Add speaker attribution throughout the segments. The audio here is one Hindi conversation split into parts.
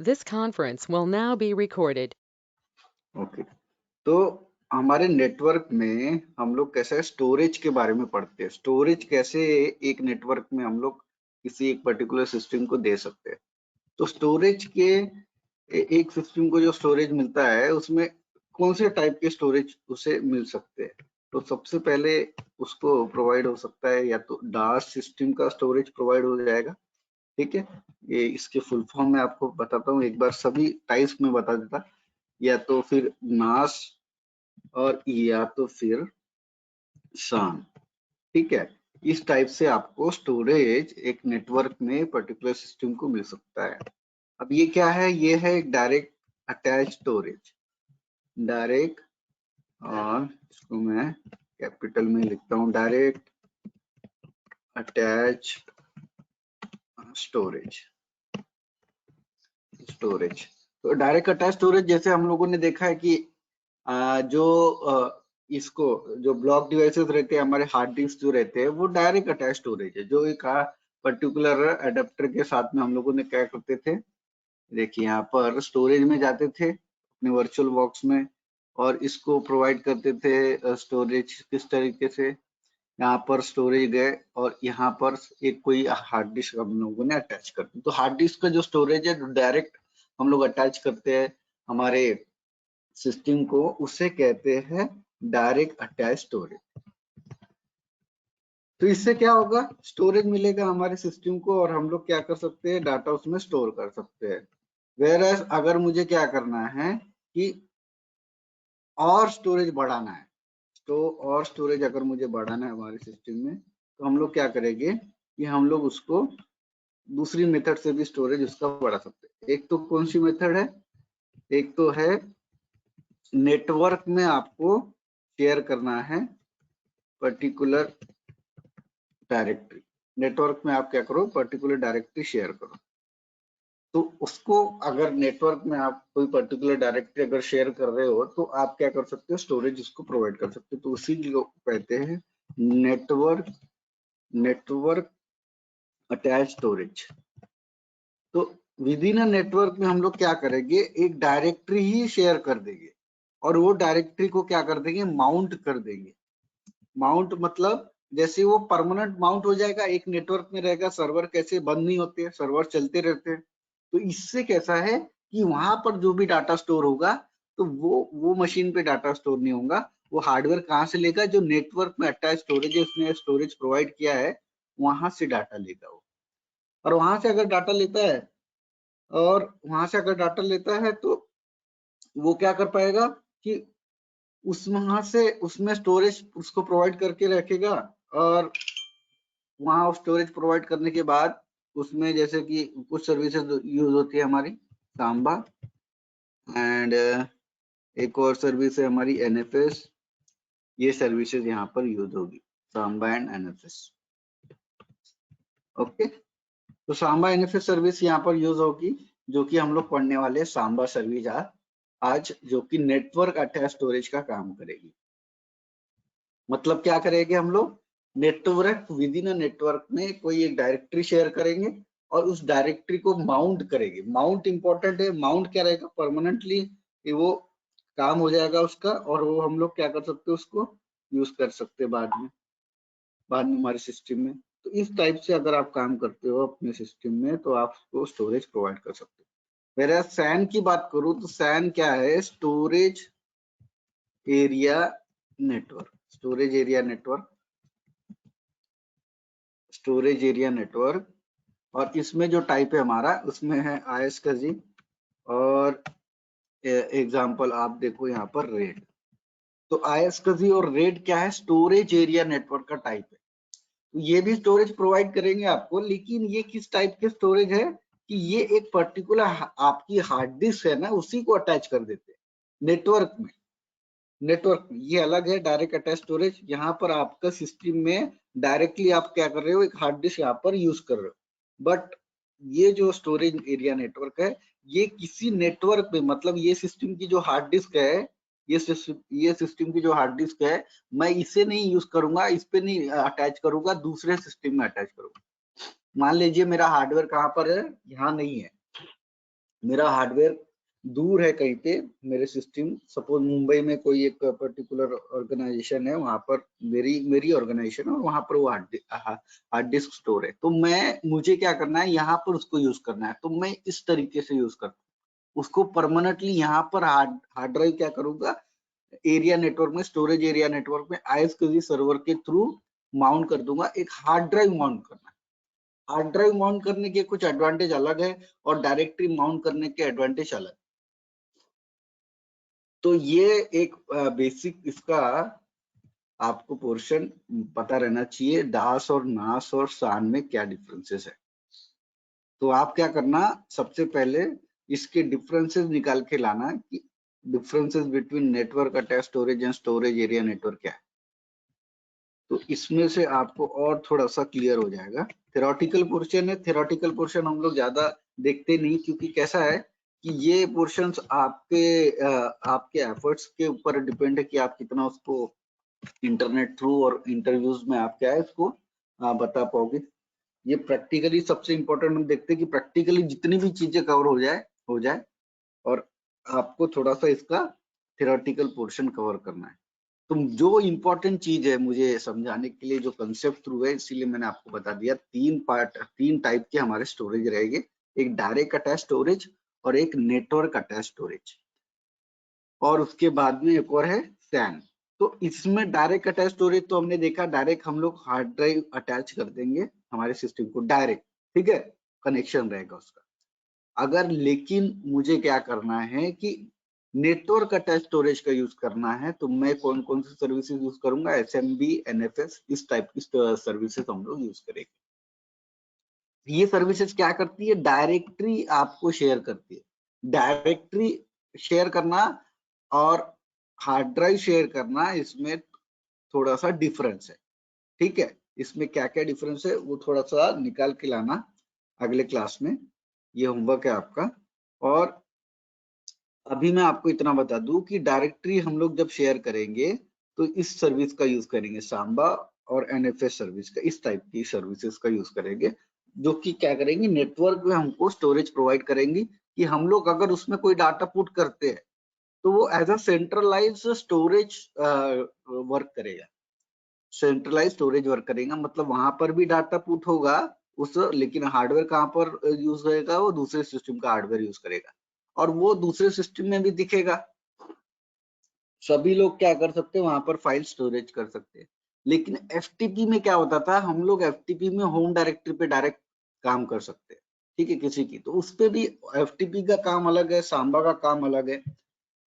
Speaker 1: This conference will now be recorded.
Speaker 2: Okay, तो हमारे नेटवर्क में हम लोग कैसे स्टोरेज के बारे में पढ़ते हैं। स्टोरेज कैसे एक नेटवर्क में हम लोग किसी एक पर्टिकुलर सिस्टम को दे सकते हैं। तो स्टोरेज के एक सिस्टम को जो स्टोरेज मिलता है उसमें कौन से टाइप के स्टोरेज उसे मिल सकते हैं। तो सबसे पहले उसको प्रोवाइड हो सकता है या तो डास सिस्टम का स्टोरेज प्रोवाइड हो जाएगा। ठीक है, ये इसके फुल फॉर्म में आपको बताता हूँ, एक बार सभी टाइप्स में बता देता। या तो फिर नास और या तो फिर शान। ठीक है, इस टाइप से आपको स्टोरेज एक नेटवर्क में पर्टिकुलर सिस्टम को मिल सकता है। अब ये क्या है, ये है एक डायरेक्ट अटैच स्टोरेज। डायरेक्ट, और इसको मैं कैपिटल में लिखता हूँ, डायरेक्ट अटैच स्टोरेज। स्टोरेज तो डायरेक्ट अटैच स्टोरेज जैसे हम लोगों ने देखा है कि जो इसको जो ब्लॉक डिवाइसेस रहते हैं, हमारे हार्ड डिस्क जो रहते हैं, वो डायरेक्ट अटैच स्टोरेज है। जो एक पर्टिकुलर एडेप्टर के साथ में हम लोगों ने क्या करते थे, देखिए यहाँ पर स्टोरेज में जाते थे अपने वर्चुअल बॉक्स में और इसको प्रोवाइड करते थे स्टोरेज किस तरीके से। यहाँ पर स्टोरेज गए और यहाँ पर एक कोई हार्ड डिस्क हम लोगों ने अटैच कर दी। तो हार्ड डिस्क का जो स्टोरेज है डायरेक्ट हम लोग अटैच करते हैं हमारे सिस्टम को, उसे कहते हैं डायरेक्ट अटैच स्टोरेज। तो इससे क्या होगा, स्टोरेज मिलेगा हमारे सिस्टम को और हम लोग क्या कर सकते हैं, डाटा उसमें स्टोर कर सकते हैं। वेयरएज अगर मुझे क्या करना है कि और स्टोरेज बढ़ाना है, तो और स्टोरेज अगर मुझे बढ़ाना है हमारे सिस्टम में, तो हम लोग क्या करेंगे कि हम लोग उसको दूसरी मेथड से भी स्टोरेज उसका बढ़ा सकते हैं। एक तो कौन सी मेथड है, एक तो है नेटवर्क में आपको शेयर करना है पर्टिकुलर डायरेक्टरी। नेटवर्क में आप क्या करो, पर्टिकुलर डायरेक्टरी शेयर करो। तो उसको अगर नेटवर्क में आप कोई पर्टिकुलर डायरेक्टरी अगर शेयर कर रहे हो, तो आप क्या कर सकते हो, स्टोरेज उसको प्रोवाइड कर सकते हो। तो उसी को कहते हैं नेटवर्क नेटवर्क अटैच स्टोरेज। तो विद इन अ नेटवर्क में हम लोग क्या करेंगे, एक डायरेक्टरी ही शेयर कर देंगे और वो डायरेक्टरी को क्या कर देंगे, माउंट कर देंगे। माउंट मतलब जैसे वो परमानेंट माउंट हो जाएगा, एक नेटवर्क में रहेगा। सर्वर कैसे बंद नहीं होते हैं, सर्वर चलते रहते हैं। तो इससे कैसा है कि वहां पर जो भी डाटा स्टोर होगा, तो वो मशीन पे डाटा स्टोर नहीं होगा। वो हार्डवेयर कहाँ से लेगा, जो नेटवर्क में अटैच स्टोरेज है, उसने स्टोरेज प्रोवाइड किया है, वहां से डाटा लेगा वो। और वहां से अगर डाटा लेता है और वहां से अगर डाटा लेता है तो वो क्या कर पाएगा कि उस वहां से उसमें स्टोरेज उसको प्रोवाइड करके रखेगा। और वहाँ स्टोरेज प्रोवाइड करने के बाद उसमें जैसे कि कुछ सर्विसेज यूज होती है हमारी, सांबा एंड एक और सर्विस है हमारी एनएफएस। ये सर्विसेज यहाँ पर यूज होगी, सांबा एंड एनएफएस। ओके, तो सांबा एनएफएस सर्विस यहाँ पर यूज होगी, जो कि हम लोग पढ़ने वाले सांबा सर्विस आज, जो कि नेटवर्क अटैच स्टोरेज का काम करेगी। मतलब क्या करेंगे हम लोग, network with in a network में कोई एक डायरेक्टरी शेयर करेंगे और उस डायरेक्टरी को माउंट करेंगे। माउंट इंपॉर्टेंट है, माउंट क्या रहेगा, परमानेंटली वो काम हो जाएगा उसका, और वो हम लोग क्या कर सकते हैं, उसको यूज कर सकते हैं बाद में हमारे सिस्टम में। तो इस टाइप से अगर आप काम करते हो अपने सिस्टम में, तो आप उसको स्टोरेज प्रोवाइड कर सकते हो। मेरा सैन की बात करूं तो सैन क्या है, storage area network. Storage area network, storage area network. और इसमें जो टाइप है हमारा, उसमें है आईएससी और एग्जांपल आप देखो यहाँ पर रेड। तो आईएससी और रेड क्या है, स्टोरेज एरिया नेटवर्क का टाइप है। तो ये भी स्टोरेज प्रोवाइड करेंगे आपको, लेकिन ये किस टाइप के स्टोरेज है कि ये एक पर्टिकुलर आपकी हार्ड डिस्क है ना, उसी को अटैच कर देते हैं नेटवर्क में। ये अलग है डायरेक्ट अटैच स्टोरेज। यहाँ पर आपका सिस्टम में डायरेक्टली आप क्या कर रहे हो, एक हार्ड डिस्क यहाँ पर यूज कर रहे हो। बट ये जो स्टोरेज एरिया नेटवर्क है, ये किसी नेटवर्क में, मतलब ये सिस्टम की जो हार्ड डिस्क है, ये सिस्टम की जो हार्ड डिस्क है, मैं इसे नहीं यूज करूंगा, इस पे नहीं अटैच करूंगा, दूसरे सिस्टम में अटैच करूंगा। मान लीजिए मेरा हार्डवेयर कहाँ पर है, यहाँ नहीं है, मेरा हार्डवेयर दूर है कहीं पे, मेरे सिस्टम सपोज मुंबई में कोई एक पर्टिकुलर ऑर्गेनाइजेशन है, वहां पर मेरी ऑर्गेनाइजेशन है और वहां पर वो हार्ड डिस्क स्टोर है, तो मुझे क्या करना है, यहाँ पर उसको यूज करना है, तो मैं इस तरीके से यूज करता हूँ उसको परमानेंटली। यहाँ पर हार्ड ड्राइव क्या करूंगा, एरिया नेटवर्क में, स्टोरेज एरिया नेटवर्क में ISQB सर्वर के थ्रू माउंट कर दूंगा। एक हार्ड ड्राइव माउंट करना है। हार्ड ड्राइव माउंट करने के कुछ एडवांटेज अलग है और डायरेक्टरी माउंट करने के एडवांटेज अलग। तो ये एक बेसिक इसका आपको पोर्शन पता रहना चाहिए, दास और नास और सान में क्या डिफरेंसेस है। तो आप क्या करना, सबसे पहले इसके डिफरेंसेस निकाल के लाना कि differences between network attach storage and storage area network क्या है। तो इसमें से आपको और थोड़ा सा क्लियर हो जाएगा। थ्योरेटिकल पोर्शन है, थ्योरेटिकल पोर्शन हम लोग ज्यादा देखते नहीं, क्योंकि कैसा है कि ये पोर्शंस आपके एफर्ट्स के ऊपर डिपेंड है कि आप कितना उसको इंटरनेट थ्रू और इंटरव्यूज में आप क्या है इसको बता पाओगे। ये प्रैक्टिकली सबसे इंपॉर्टेंट हम देखते हैं कि प्रैक्टिकली जितनी भी चीजें कवर हो जाए और आपको थोड़ा सा इसका थ्योरेटिकल पोर्शन कवर करना है। तो जो इंपॉर्टेंट चीज है मुझे समझाने के लिए, जो कंसेप्ट थ्रू है, इसीलिए मैंने आपको बता दिया। तीन टाइप के हमारे स्टोरेज रहेंगे, एक डायरेक्ट अटैच स्टोरेज और एक नेटवर्क अटैच स्टोरेज, और उसके बाद में एक और है सैन। तो इसमें डायरेक्ट अटैच स्टोरेज तो हमने देखा, डायरेक्ट हम लोग हार्ड ड्राइव अटैच कर देंगे हमारे सिस्टम को डायरेक्ट, ठीक है, कनेक्शन रहेगा उसका। अगर लेकिन मुझे क्या करना है कि नेटवर्क अटैच स्टोरेज का यूज करना है, तो मैं कौन कौन सी सर्विसेज यूज करूंगा, SMB, NFS, इस टाइप की सर्विसेज हम लोग यूज करेंगे। ये सर्विसेज क्या करती है, डायरेक्टरी आपको शेयर करती है। डायरेक्टरी शेयर करना और हार्ड ड्राइव शेयर करना, इसमें थोड़ा सा डिफरेंस है, ठीक है। इसमें क्या क्या डिफरेंस है वो थोड़ा सा निकाल के लाना अगले क्लास में, ये होमवर्क है आपका। और अभी मैं आपको इतना बता दूं कि डायरेक्टरी हम लोग जब शेयर करेंगे तो इस सर्विस का यूज करेंगे, सांबा और NFS सर्विस का, इस टाइप की सर्विसेज का यूज करेंगे, जो कि क्या करेंगे, नेटवर्क में हमको स्टोरेज प्रोवाइड करेंगी कि हम लोग अगर उसमें कोई डाटा पुट करते हैं तो वो as a centralize storage work करेगा। सेंट्रलाइज स्टोरेज वर्क करेगा मतलब वहां पर भी डाटा पुट होगा उस, लेकिन हार्डवेयर कहाँ पर यूज होएगा, वो दूसरे सिस्टम का हार्डवेयर यूज करेगा और वो दूसरे सिस्टम में भी दिखेगा। सभी लोग क्या कर सकते हैं, वहां पर फाइल स्टोरेज कर सकते हैं। लेकिन FTP में क्या होता था, हम लोग FTP में होम डायरेक्टरी पे डायरेक्ट काम कर सकते हैं, ठीक है, किसी की, तो उस पे भी FTP का काम अलग है, सांबा का काम अलग है।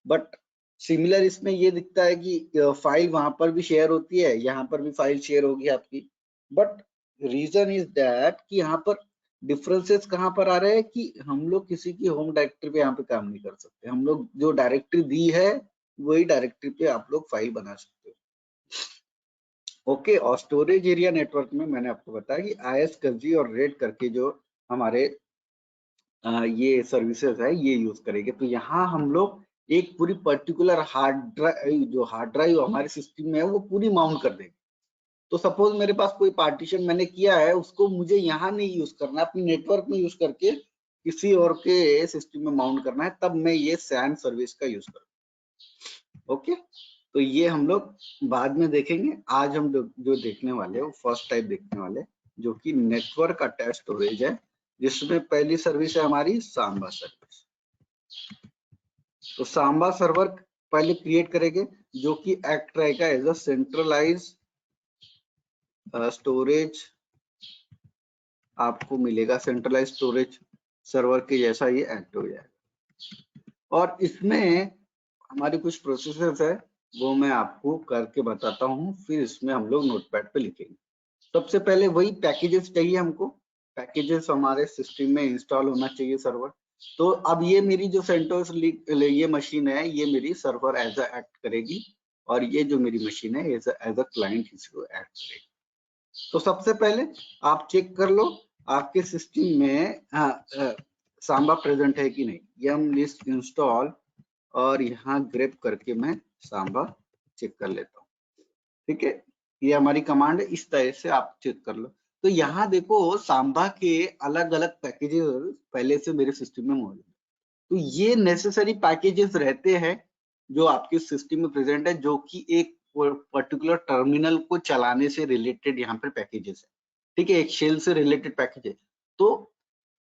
Speaker 2: बट सिमिलर इसमें ये दिखता है कि फाइल वहां पर भी शेयर होती है, यहाँ पर भी फाइल शेयर होगी आपकी। बट रीजन इज दैट कि यहाँ पर डिफरेंसेस कहाँ पर आ रहे हैं कि हम लोग किसी की होम डायरेक्टरी पे यहाँ पे काम नहीं कर सकते, हम लोग जो डायरेक्टरी दी है वही डायरेक्टरी पे आप लोग फाइल बना सकते हो। ओके, और स्टोरेज एरिया नेटवर्क में मैंने आपको बताया कि ISQB और रेड करके जो हमारे ये सर्विसेज है ये यूज करेंगे। तो यहाँ हम लोग एक पूरी पर्टिकुलर हार्ड ड्राइव, जो हार्ड ड्राइव हमारे सिस्टम में है वो पूरी माउंट कर देंगे। तो सपोज मेरे पास कोई पार्टीशन मैंने किया है, उसको मुझे यहाँ नहीं यूज करना है, अपने नेटवर्क में यूज करके किसी और के सिस्टम में माउंट करना है, तब मैं ये सैन सर्विस का यूज करूँ। ओके, तो ये हम लोग बाद में देखेंगे। आज हम जो देखने वाले हैं वो फर्स्ट टाइप देखने वाले, जो कि नेटवर्क अटैच स्टोरेज है, जिसमें पहली सर्विस है हमारी सांबा सर्विस। तो सांबा सर्वर पहले क्रिएट करेंगे, जो कि एक्ट रहेगा एज अ सेंट्रलाइज स्टोरेज, आपको मिलेगा सेंट्रलाइज स्टोरेज सर्वर के जैसा ये एक्ट हो जाएगा। और इसमें हमारी कुछ प्रोसेसेस है वो मैं आपको करके बताता हूँ, फिर इसमें हम लोग नोटपैड पे लिखेंगे। सबसे पहले वही पैकेजेस चाहिए हमको, पैकेजेस हमारे सिस्टम में इंस्टॉल होना चाहिए सर्वर। तो अब ये मेरी जो सेंटोस ये मशीन है, ये मेरी सर्वर एज अ एक्ट करेगी, और ये जो मेरी मशीन है एज अ क्लाइंट इसको एक्ट करेगी। तो सबसे पहले आप चेक कर लो आपके सिस्टम में सांबा प्रेजेंट है कि नहीं। ये हम लिस्ट इंस्टॉल और यहाँ ग्रेप करके मैं सांबा चेक कर लेता हूँ, ठीक है। ये हमारी कमांड है, इस तरह से आप चेक कर लो। तो यहाँ देखो सांबा के अलग अलग पैकेजेस पहले से मेरे सिस्टम में मौजूद है। तो ये नेसेसरी पैकेजेस रहते हैं जो आपके सिस्टम में प्रेजेंट है, जो कि एक पर्टिकुलर टर्मिनल को चलाने से रिलेटेड यहाँ पर पैकेजेस है, ठीक है, एक शेल से रिलेटेड पैकेज है। तो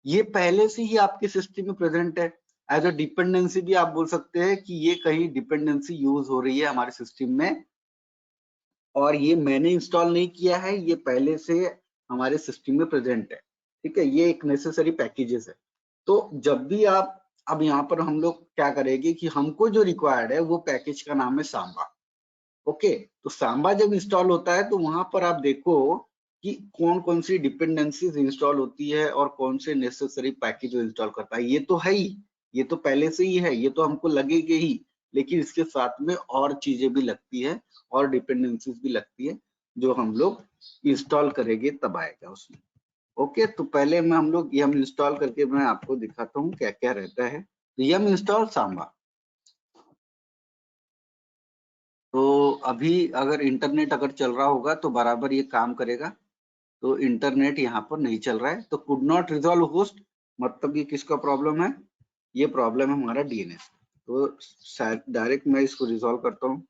Speaker 2: ये पहले से ही आपके सिस्टम में प्रेजेंट है। एज अ डिपेंडेंसी भी आप बोल सकते हैं कि ये कहीं डिपेंडेंसी यूज हो रही है हमारे सिस्टम में, और ये मैंने इंस्टॉल नहीं किया है, ये पहले से हमारे सिस्टम में प्रेजेंट है, ठीक है, ये एक नेसेसरी पैकेजेस है। तो जब भी आप, अब यहाँ पर हम लोग क्या करेंगे कि हमको जो रिक्वायर्ड है वो पैकेज का नाम है सांबा। ओके, तो सांबा जब इंस्टॉल होता है तो वहां पर आप देखो कि कौन कौन सी डिपेंडेंसीज इंस्टॉल होती है और कौन से नेसेसरी पैकेज इंस्टॉल करता है। ये तो है ही, ये तो पहले से ही है, ये तो हमको लगेगी ही, लेकिन इसके साथ में और चीजें भी लगती है और डिपेंडेंसीज भी लगती है जो हम लोग इंस्टॉल करेंगे तब आएगा उसमें। ओके, तो पहले मैं हम लोग यम इंस्टॉल करके मैं आपको दिखाता हूँ क्या क्या रहता है। तो यम इंस्टॉल सांबा, तो अभी अगर इंटरनेट अगर चल रहा होगा तो बराबर ये काम करेगा। तो इंटरनेट यहाँ पर नहीं चल रहा है, तो कुड नॉट रिजॉल्व होस्ट, मतलब ये किसका प्रॉब्लम है, ये प्रॉब्लम है हमारा डीएनएस। तो डायरेक्ट मैं इसको रिजॉल्व करता हूँ,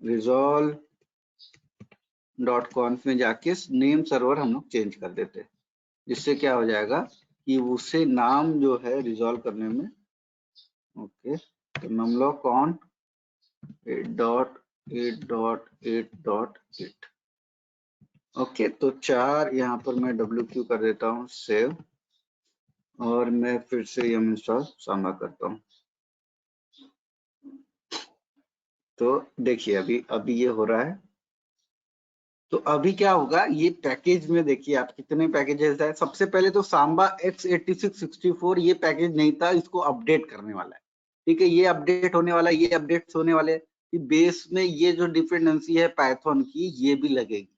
Speaker 2: resolve.conf में जाके नेम सर्वर हम लोग चेंज कर देते हैं, जिससे क्या हो जाएगा कि उससे नाम जो है रिजॉल्व करने में, ओके, तो memlock on 8.8.8.8, ओके, तो 4 यहाँ पर मैं WQ कर देता हूँ सेव, और मैं फिर से यम इंस्टॉल सांबा करता हूँ। तो देखिए अभी ये हो रहा है। तो अभी क्या होगा, ये पैकेज में देखिए आप कितने पैकेजेस है। सबसे पहले तो सांबा x86-64 ये पैकेज नहीं था, इसको अपडेट करने वाला है, ठीक है, ये अपडेट होने वाला है, ये अपडेट्स होने वाले हैं कि बेस में ये जो डिपेंडेंसी है पाइथन की ये भी लगेगी।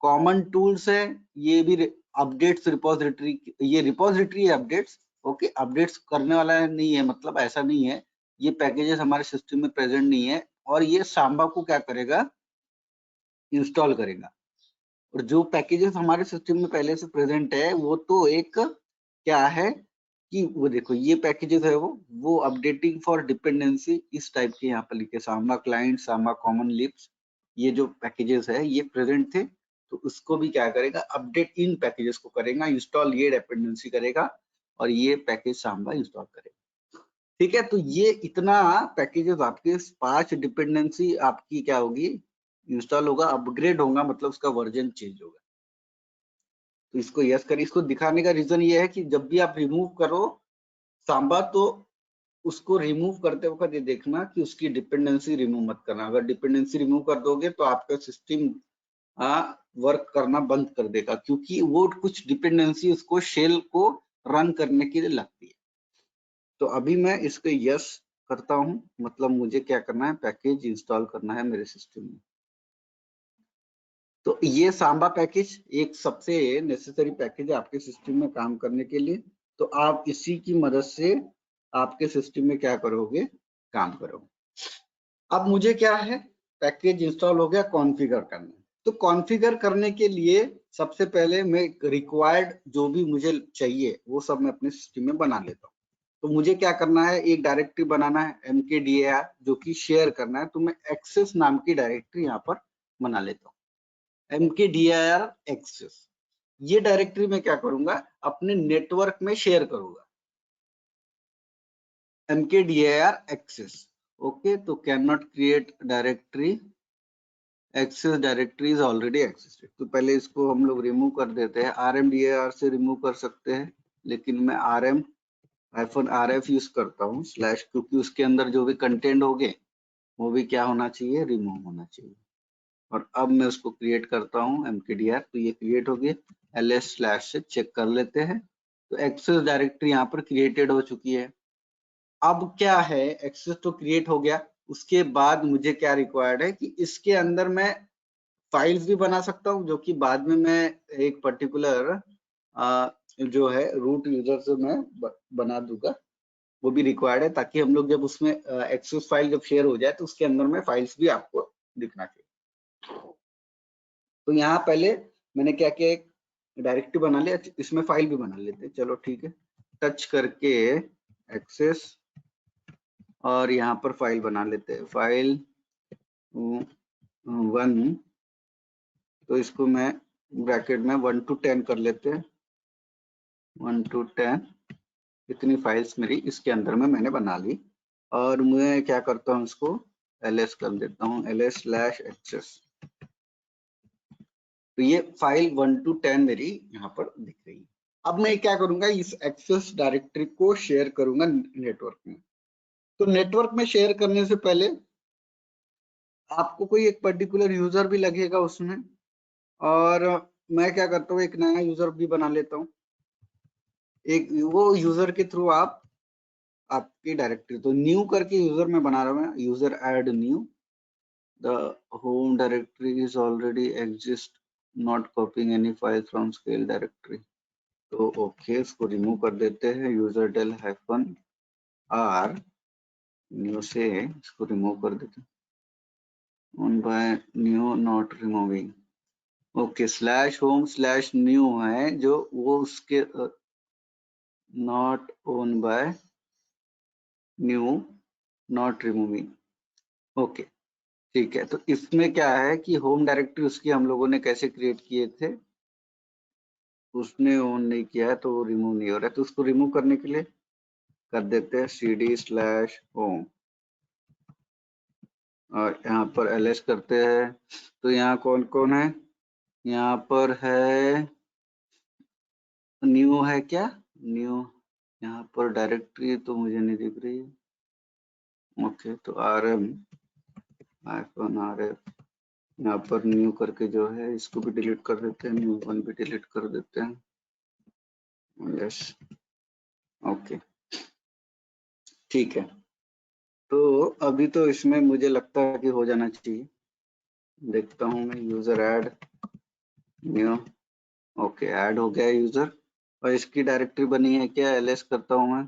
Speaker 2: कॉमन टूल्स है, ये भी अपडेट्स रिपोजिटरी, ये रिपोजिटरी है अपडेट्स, ओके, अपडेट्स करने वाला नहीं है, मतलब ऐसा नहीं है, ये पैकेजेस हमारे सिस्टम में प्रेजेंट नहीं है, और ये सांबा को क्या करेगा, इंस्टॉल करेगा। और जो पैकेजेस हमारे सिस्टम में पहले से प्रेजेंट है वो तो एक क्या है कि वो देखो ये पैकेजेस है वो अपडेटिंग फॉर डिपेंडेंसी इस टाइप के यहाँ पर लिखे, Samba client, Samba common lips, ये जो पैकेजेस है ये प्रेजेंट थे, तो उसको भी क्या करेगा, अपडेट इन पैकेजेस को करेगा, इंस्टॉल ये डिपेंडेंसी करेगा और ये पैकेज सांबा इंस्टॉल करेगा, ठीक है। तो ये इतना पैकेजेस आपके 5 डिपेंडेंसी आपकी क्या होगी, इंस्टॉल होगा, अपग्रेड होगा, मतलब उसका वर्जन चेंज होगा। तो इसको यस करिए। इसको दिखाने का रीजन ये है कि जब भी आप रिमूव करो सांबा, तो उसको रिमूव करते वक्त ये देखना कि उसकी डिपेंडेंसी रिमूव मत करना। अगर डिपेंडेंसी रिमूव कर दोगे तो आपका सिस्टम वर्क करना बंद कर देगा, क्योंकि वो कुछ डिपेंडेंसी उसको शेल को रन करने के लिए लगती है। तो अभी मैं इसको यस करता हूं, मतलब मुझे क्या करना है, पैकेज इंस्टॉल करना है मेरे सिस्टम में। तो ये सांबा पैकेज एक सबसे नेसेसरी पैकेज है आपके सिस्टम में काम करने के लिए। तो आप इसी की मदद से आपके सिस्टम में क्या करोगे, काम करोगे। अब मुझे क्या है, पैकेज इंस्टॉल हो गया, कॉन्फ़िगर करना। तो कॉन्फ़िगर करने के लिए सबसे पहले मैं रिक्वायर्ड जो भी मुझे चाहिए वो सब मैं अपने सिस्टम में बना लेता हूँ। तो मुझे क्या करना है, एक डायरेक्टरी बनाना है mkdir, जो कि शेयर करना है। तो मैं एक्सेस नाम की डायरेक्टरी यहाँ पर बना लेता हूँ, mkdir एक्सेस। ये डायरेक्टरी में क्या करूंगा, अपने नेटवर्क में शेयर करूंगा, mkdir एक्सेस, ओके। तो can not create directory, access directory is already existed. तो पहले इसको हम लोग रिमूव कर देते हैं, rmdir से रिमूव कर सकते हैं, लेकिन मैं rm-rf यूज करता हूँ स्लैश, क्योंकि उसके अंदर जो भी कंटेंट होंगे वो भी क्या होना चाहिए, रिमूव होना चाहिए। और अब मैं उसको क्रिएट करता हूँ mkdir, तो ये क्रिएट हो गया। ls/ से चेक कर लेते हैं, तो एक्सेस डायरेक्टरी यहाँ पर क्रिएटेड हो चुकी है। अब क्या है, एक्सेस तो क्रिएट हो गया, उसके बाद मुझे क्या रिक्वायर्ड है कि इसके अंदर मैं फाइल्स भी बना सकता हूँ, जो कि बाद में मैं एक पर्टिकुलर जो है रूट यूजर से मैं बना दूंगा, वो भी रिक्वायर्ड है, ताकि हम लोग जब उसमें एक्सेस फाइल जब शेयर हो जाए तो उसके अंदर में फाइल्स भी आपको दिखना चाहिए। तो यहाँ पहले मैंने क्या किया, एक डायरेक्टरी बना लिया, इसमें फाइल भी बना लेते हैं, चलो ठीक है। टच करके एक्सेस और यहाँ पर फाइल बना लेते हैं, फाइल 1, तो इसको मैं ब्रैकेट में 1 to 10 कर लेते हैं, 1 to 10। इतनी फाइल्स मेरी इसके अंदर में मैंने बना ली और मैं क्या करता हूँ, इसको ls कर देता हूँ, ls/access। तो ये फाइल 1 to 10 मेरी यहाँ पर दिख रही है। अब मैं क्या करूंगा, इस एक्सेस डायरेक्टरी को शेयर करूंगा नेटवर्क में। तो नेटवर्क में शेयर करने से पहले आपको कोई एक पर्टिकुलर यूजर भी लगेगा उसमें, और मैं क्या करता हूँ, एक नया यूजर भी बना लेता हूँ। एक वो यूजर के थ्रू आप आपकी डायरेक्टरी, तो न्यू करके यूजर में बना रहा हूँ, user add new, the home directory is already exist, not copying any file from scale directory. तो ओके, इसको रिमूव कर देते हैं, यूजर डेल -r न्यू से इसको रिमूव कर देते हैं, own by new not removing. Okay, /home/new है जो वो उसके not own by new not removing. Okay, ठीक है। तो इसमें क्या है कि होम डायरेक्टरी उसकी हम लोगों ने कैसे क्रिएट किए थे, उसने ऑन नहीं किया है तो वो रिमूव नहीं हो रहा है। तो उसको रिमूव करने के लिए कर देते हैं cd/home और यहाँ पर ls करते हैं। तो यहाँ कौन कौन है, यहाँ पर है न्यू है क्या, न्यू, यहाँ पर डायरेक्टरी तो मुझे नहीं दिख रही है। ओके, तो rm-rf यहाँ पर न्यू करके जो है इसको भी डिलीट कर देते हैं, न्यू 1 भी डिलीट कर देते हैं, यस। ओके, ठीक है। तो अभी तो इसमें मुझे लगता है कि हो जाना चाहिए, देखता हूँ मैं, user add new. Okay, add हो गया यूजर और इसकी डायरेक्टरी बनी है क्या, ls करता हूँ मैं।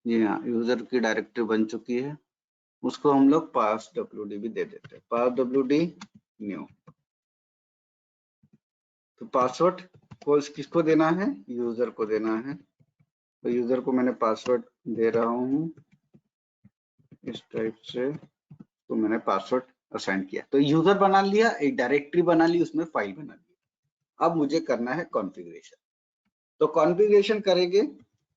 Speaker 2: जी हाँ, यूजर की डायरेक्टरी बन चुकी है, उसको हम लोग passwd भी दे देते हैं, passwd न्यू। तो पासवर्ड को किसको देना है, यूजर को देना है। तो यूजर को मैंने पासवर्ड दे रहा हूँ इस टाइप से, तो मैंने पासवर्ड असाइन किया। तो यूजर बना लिया, एक डायरेक्टरी बना ली, उसमें फाइल बना ली। अब मुझे करना है कॉन्फ़िगरेशन। तो कॉन्फ़िगरेशन करेंगे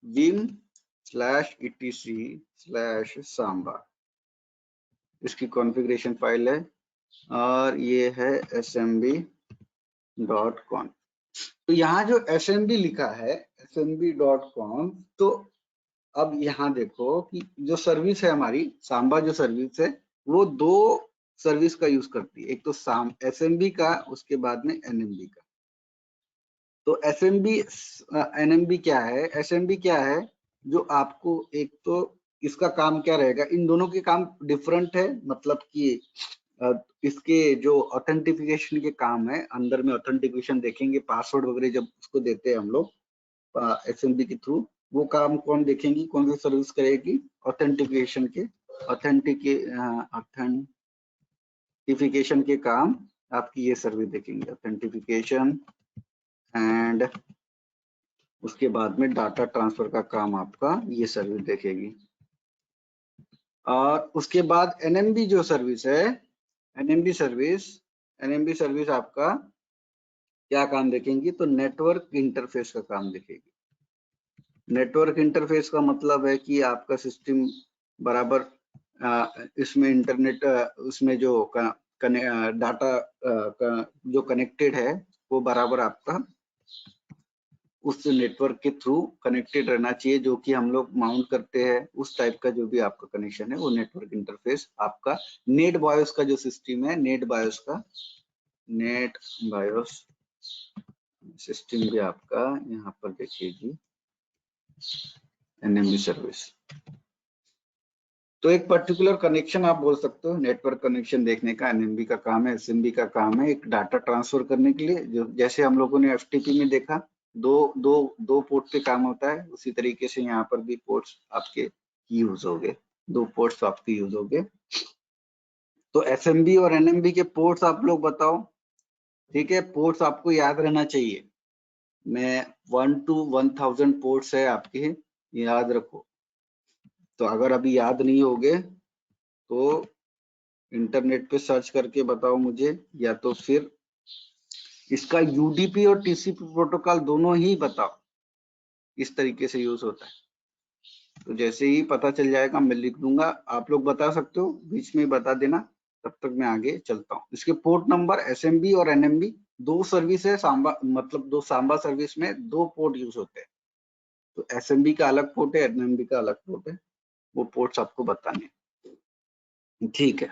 Speaker 2: vim/etc/samba, इसकी कॉन्फ़िगरेशन फाइल है और ये है smb.conf। तो यहाँ जो smb लिखा है smb.conf, तो अब यहाँ देखो कि जो सर्विस है हमारी सांबा, जो सर्विस है वो दो सर्विस का यूज करती है, एक तो SMB का, उसके बाद में NMB का। तो SMB NMB क्या है, SMB क्या है, जो आपको एक तो इसका काम क्या रहेगा, इन दोनों के काम डिफरेंट है, मतलब कि इसके जो ऑथेंटिफिकेशन के काम है, अंदर में ऑथेंटिफिकेशन देखेंगे, पासवर्ड वगैरह जब उसको देते हैं हम लोग SMB के थ्रू, वो काम कौन देखेंगी, कौन सी सर्विस करेगी, ऑथेंटिफिकेशन के काम आपकी ये सर्विस देखेंगे, ऑथेंटिफिकेशन एंड उसके बाद में डाटा ट्रांसफर का काम आपका ये सर्विस देखेगी। और उसके बाद NMB जो सर्विस है, NMB सर्विस आपका क्या काम देखेंगी, तो नेटवर्क इंटरफेस का काम देखेगी। नेटवर्क इंटरफेस का मतलब है कि आपका सिस्टम बराबर इसमें इंटरनेट, उसमें जो डाटा जो कनेक्टेड है वो बराबर आपका उस नेटवर्क के थ्रू कनेक्टेड रहना चाहिए, जो कि हम लोग माउंट करते हैं, उस टाइप का जो भी आपका कनेक्शन है वो नेटवर्क इंटरफेस आपका। नेट बायोस का जो सिस्टम है, नेट बायोस सिस्टम भी आपका यहाँ पर देखिएगी NMB सर्विस। तो एक पर्टिकुलर कनेक्शन आप बोल सकते हो, नेटवर्क कनेक्शन देखने का NMB का काम है, SMB का काम है एक डाटा ट्रांसफर करने के लिए, जो जैसे हम लोगों ने FTP में देखा दो पोर्ट पे काम होता है, उसी तरीके से यहाँ पर भी पोर्ट्स आपके यूज हो गए, दो पोर्ट्स आपके यूज हो गए। तो SMB और NMB के पोर्ट्स आप लोग बताओ, ठीक है, पोर्ट्स आपको याद रहना चाहिए। मैं 1 to 1000 पोर्ट्स है आपके, याद रखो। तो अगर अभी याद नहीं होगे तो इंटरनेट पे सर्च करके बताओ मुझे, या तो फिर इसका यूडीपी और टीसीपी प्रोटोकॉल दोनों ही बताओ, इस तरीके से यूज होता है। तो जैसे ही पता चल जाएगा मैं लिख दूंगा, आप लोग बता सकते हो, बीच में बता देना, तब तक मैं आगे चलता हूँ। इसके पोर्ट नंबर एसएमबी और एनएमबी, दो सर्विस है सांबा, मतलब दो सांबा सर्विस में दो पोर्ट यूज होते हैं। तो एसएमबी का अलग पोर्ट है, एनएमबी का अलग पोर्ट है, वो पोर्ट्स आपको बताने, ठीक है।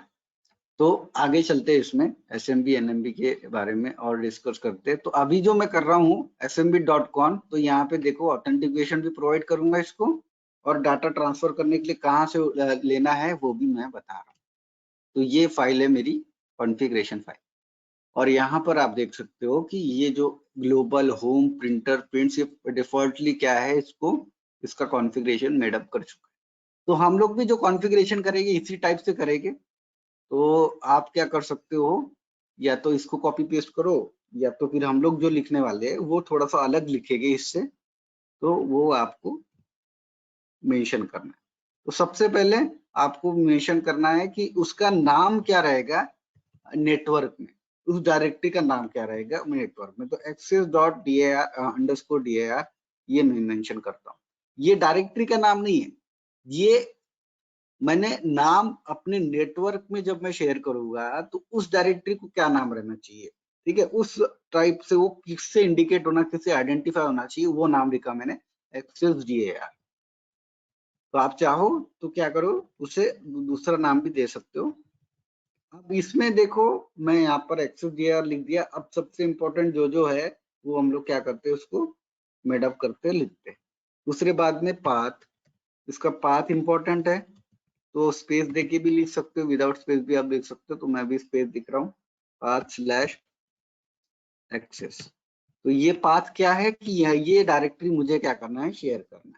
Speaker 2: तो आगे चलते हैं, इसमें एसएमबी एनएमबी के बारे में और डिस्कस करते हैं। तो अभी जो मैं कर रहा हूँ smb.con, तो यहाँ पे देखो ऑथेंटिकेशन भी प्रोवाइड करूंगा इसको, और डाटा ट्रांसफर करने के लिए कहाँ से लेना है वो भी मैं बता रहा हूँ। तो ये फाइल है मेरी कॉन्फ़िगरेशन फाइल, और यहाँ पर आप देख सकते हो कि ये जो global home printer prints defaultly क्या है, इसका कॉन्फ़िगरेशन मेडअप कर चुका है। तो हम लोग भी जो कॉन्फ़िगरेशन करेंगे इसी टाइप से करेंगे। तो आप क्या कर सकते हो, या तो इसको कॉपी पेस्ट करो, या तो फिर हम लोग जो लिखने वाले हैं वो थोड़ा सा अलग लिखेंगे इससे, तो वो आपको मेंशन करना है। तो सबसे पहले आपको मेंशन करना है कि उसका नाम क्या रहेगा नेटवर्क में, उस डायरेक्टरी का नाम क्या रहेगा नेटवर्क में। तो access.dir_dir ये मैं मेंशन करता हूँ। ये डायरेक्टरी का नाम नहीं है, ये मैंने नाम अपने नेटवर्क में जब मैं शेयर करूंगा तो उस डायरेक्टरी को क्या नाम रहना चाहिए, ठीक है, उस टाइप से वो किससे इंडिकेट होना, किससे आइडेंटिफाई होना चाहिए, वो नाम लिखा मैंने access.dir। तो आप चाहो तो क्या करो, उसे दूसरा नाम भी दे सकते हो। अब इसमें देखो मैं यहाँ पर access.dir लिख दिया। अब सबसे इंपॉर्टेंट जो है वो हम लोग क्या करते हैं, उसको मेडअप करते लिखते हैं। दूसरे बाद में पाथ, इसका पाथ इंपॉर्टेंट है, तो स्पेस देके भी लिख सकते हो, विदाउट स्पेस भी आप लिख सकते हो, तो मैं भी स्पेस दिख रहा हूँ, path/access। तो ये पाथ क्या है कि ये डायरेक्टरी मुझे क्या करना है, शेयर करना है।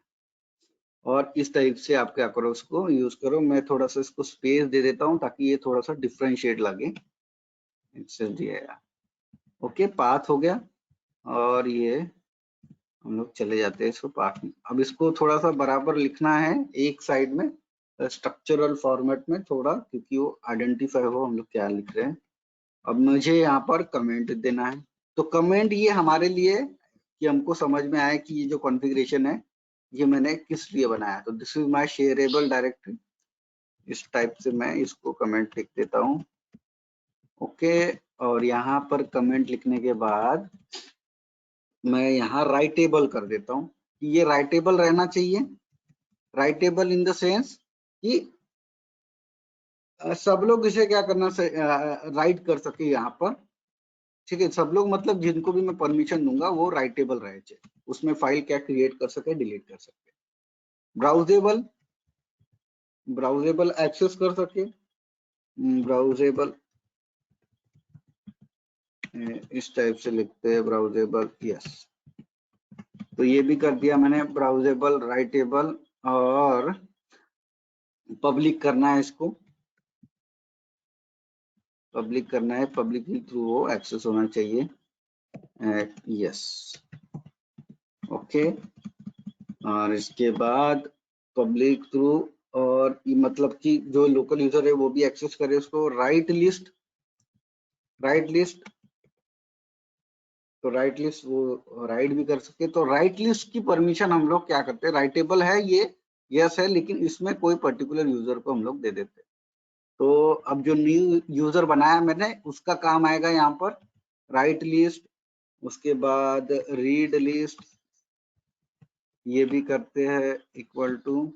Speaker 2: और इस टाइप से आप क्या करो, उसको यूज करो। मैं थोड़ा सा इसको स्पेस दे देता हूँ ताकि ये थोड़ा सा डिफरेंशिएट लगे। ओके, पाथ हो गया, और ये हम लोग चले जाते हैं इसको पाथ में। अब इसको थोड़ा सा बराबर लिखना है एक साइड में, स्ट्रक्चरल फॉर्मेट में थोड़ा, क्योंकि वो आइडेंटिफाई हो हम लोग क्या लिख रहे हैं। अब मुझे यहाँ पर कमेंट देना है। तो कमेंट ये हमारे लिए कि हमको समझ में आए कि ये जो कॉन्फ़िगरेशन है ये मैंने किस लिए बनाया। तो this is my shareable directory, इस टाइप से मैं इसको कमेंट लिख देता हूँ। ओके, और यहाँ पर कमेंट लिखने के बाद मैं यहाँ राइटेबल कर देता हूँ कि ये राइटेबल रहना चाहिए। राइटेबल इन द सेंस कि सब लोग इसे क्या करना से राइट कर सके यहाँ पर, ठीक है। सब लोग मतलब जिनको भी मैं परमिशन दूंगा वो राइटेबल रहे चाहिए, उसमें फाइल क्या क्रिएट कर सके, डिलीट कर सके। ब्राउजेबल, ब्राउजेबल एक्सेस कर सके, ब्राउजेबल इस टाइप से लिखते हैं ब्राउजेबल, यस। तो ये भी कर दिया मैंने, ब्राउजेबल, राइटेबल, और पब्लिक करना है इसको, पब्लिक करना है, पब्लिकली थ्रू वो एक्सेस होना चाहिए, यस। ओके, और इसके बाद पब्लिक थ्रू, और मतलब कि जो लोकल यूजर है वो भी एक्सेस करे उसको। राइट लिस्ट, राइट लिस्ट, तो राइट लिस्ट वो राइट भी कर सके। तो राइट लिस्ट की परमिशन हम लोग क्या करते हैं, राइटेबल है ये, यस है, लेकिन इसमें कोई पर्टिकुलर यूजर को हम लोग दे देते हैं। तो अब जो न्यू यूजर बनाया मैंने उसका काम आएगा यहाँ पर राइट लिस्ट, उसके बाद रीड लिस्ट, ये भी करते हैं इक्वल टू,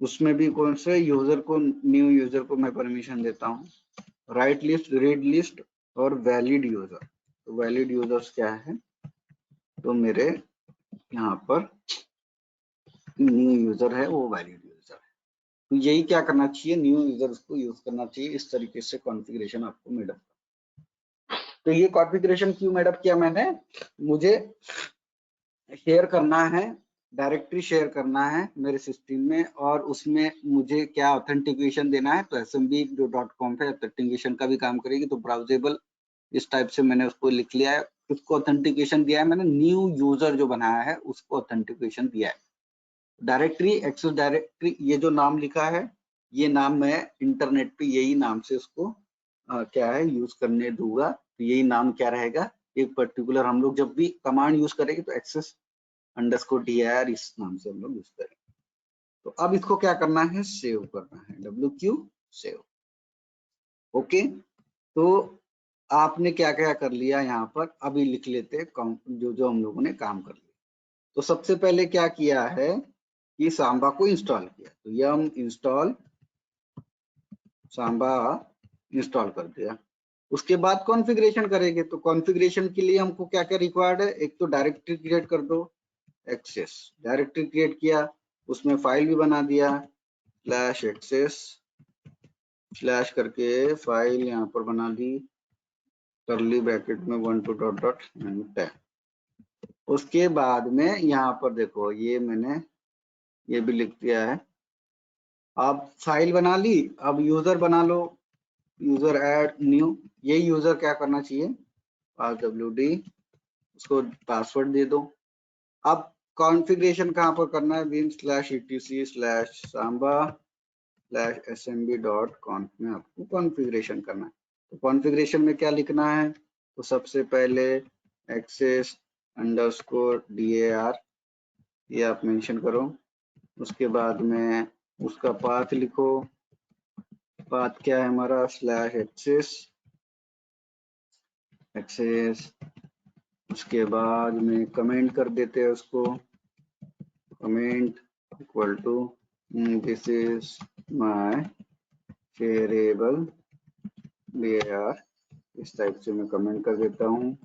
Speaker 2: उसमें भी कौन से यूजर को, न्यू यूजर को मैं परमिशन देता हूँ, राइट लिस्ट, रीड लिस्ट, और वैलिड यूजर। तो वैलिड यूजर्स क्या है, तो मेरे यहाँ पर न्यू यूजर है वो वैलिड यूजर है। तो यही क्या करना चाहिए, न्यू यूजर्स को यूज करना चाहिए। इस तरीके से कॉन्फ़िगरेशन आपको मेडअप। तो ये कॉन्फ़िगरेशन क्यों मेडअप किया मैंने, मुझे शेयर करना है, डायरेक्टरी शेयर करना है मेरे सिस्टम में, और उसमें मुझे क्या ऑथेंटिकेशन देना है। तो smb.com पे ऑथेंटिकेशन का भी काम करेगी। तो ब्राउजेबल इस टाइप से मैंने उसको लिख लिया है, उसको ऑथेंटिकेशन दिया है मैंने, न्यू यूजर जो बनाया है उसको ऑथेंटिकेशन दिया है। डायरेक्टरी, एक्सेस डायरेक्टरी, ये जो नाम लिखा है ये नाम मैं इंटरनेट पे यही नाम से उसको क्या है यूज करने दूंगा। तो यही नाम क्या रहेगा, एक पर्टिकुलर हम लोग जब भी कमांड यूज करेंगे तो एक्सेस अंडरस्कोर dir इस नाम से हम लोग यूज करेंगे। तो अब इसको क्या करना है, सेव करना है, WQ सेव। ओके, तो आपने क्या क्या कर लिया यहाँ पर, अभी लिख लेते हैं जो जो हम लोगों ने काम कर लिया। तो सबसे पहले क्या किया है कि सांबा को इंस्टॉल किया, तो यम इंस्टॉल सांबा इंस्टॉल कर दिया। उसके बाद कॉन्फ़िगरेशन करेंगे, तो कॉन्फ़िगरेशन के लिए हमको क्या क्या रिक्वायर्ड है, एक तो डायरेक्टरी क्रिएट कर दो, एक्सेस डायरेक्टरी क्रिएट किया, उसमें फाइल भी बना दिया, स्लैश एक्सेस स्लैश करके फाइल यहाँ पर बना दी, करली ब्रैकेट में 1 2 डॉट डॉट 10। उसके बाद में यहाँ पर देखो ये मैंने ये भी लिख दिया है। अब फाइल बना ली, अब यूजर बना लो, यूजर ऐड न्यू, ये यूजर क्या करना चाहिए, passwd, उसको पासवर्ड दे दो। अब कॉन्फ़िगरेशन कहाँ पर करना है, bin/etc/samba/smb.conf में आपको कॉन्फ़िगरेशन करना है। तो कॉन्फ़िगरेशन में क्या लिखना है, तो सबसे पहले एक्सेस अंडरस्कोर dir ये आप मेंशन करो। उसके बाद में उसका पाथ लिखो, पाथ क्या है हमारा, स्लैश एक्सेस। उसके बाद में कमेंट कर देते हैं उसको, comment equal to this is my variable dir, इस टाइप से मैं कमेंट कर देता हूँ।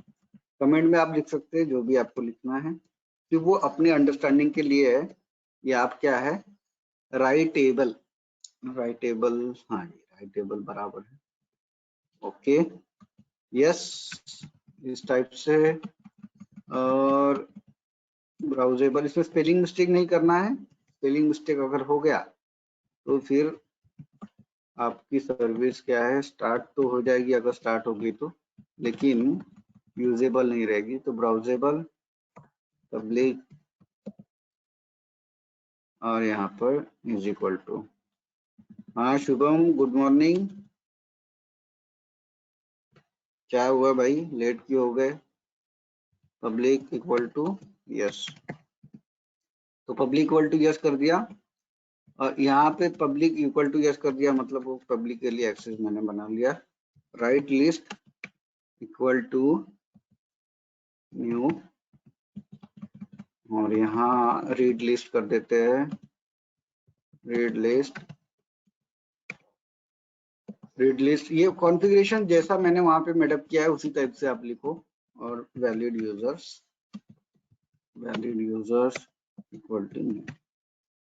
Speaker 2: कमेंट में आप लिख सकते हैं जो भी आपको लिखना है, कि वो अपने अंडरस्टैंडिंग के लिए है। ये आप क्या है, राइटेबल, राइटेबल, हाँ जी राइटेबल बराबर है, ओके यस, इस टाइप से। और ब्राउजेबल, इसमें स्पेलिंग मिस्टेक नहीं करना है, स्पेलिंग मिस्टेक अगर हो गया तो फिर आपकी सर्विस क्या है, स्टार्ट तो हो जाएगी अगर स्टार्ट होगी तो, लेकिन यूजेबल नहीं रहेगी। तो ब्राउजेबल पब्लिक और यहाँ पर इज इक्वल टू, हाँ शुभम गुड मॉर्निंग, क्या हुआ भाई लेट क्यों हो गए, पब्लिक इक्वल टू यस, तो पब्लिक इक्वल टू यस कर दिया। और यहाँ पे पब्लिक इक्वल टू यस कर दिया मतलब वो पब्लिक के लिए एक्सेस मैंने बना लिया। Write list equal to new, और यहाँ रीड लिस्ट कर देते हैं, रीड लिस्ट, रीड लिस्ट। ये कॉन्फ़िगरेशन जैसा मैंने वहां पे मेडअप किया है उसी टाइप से आप लिखो। और valid users, valid users equal to new,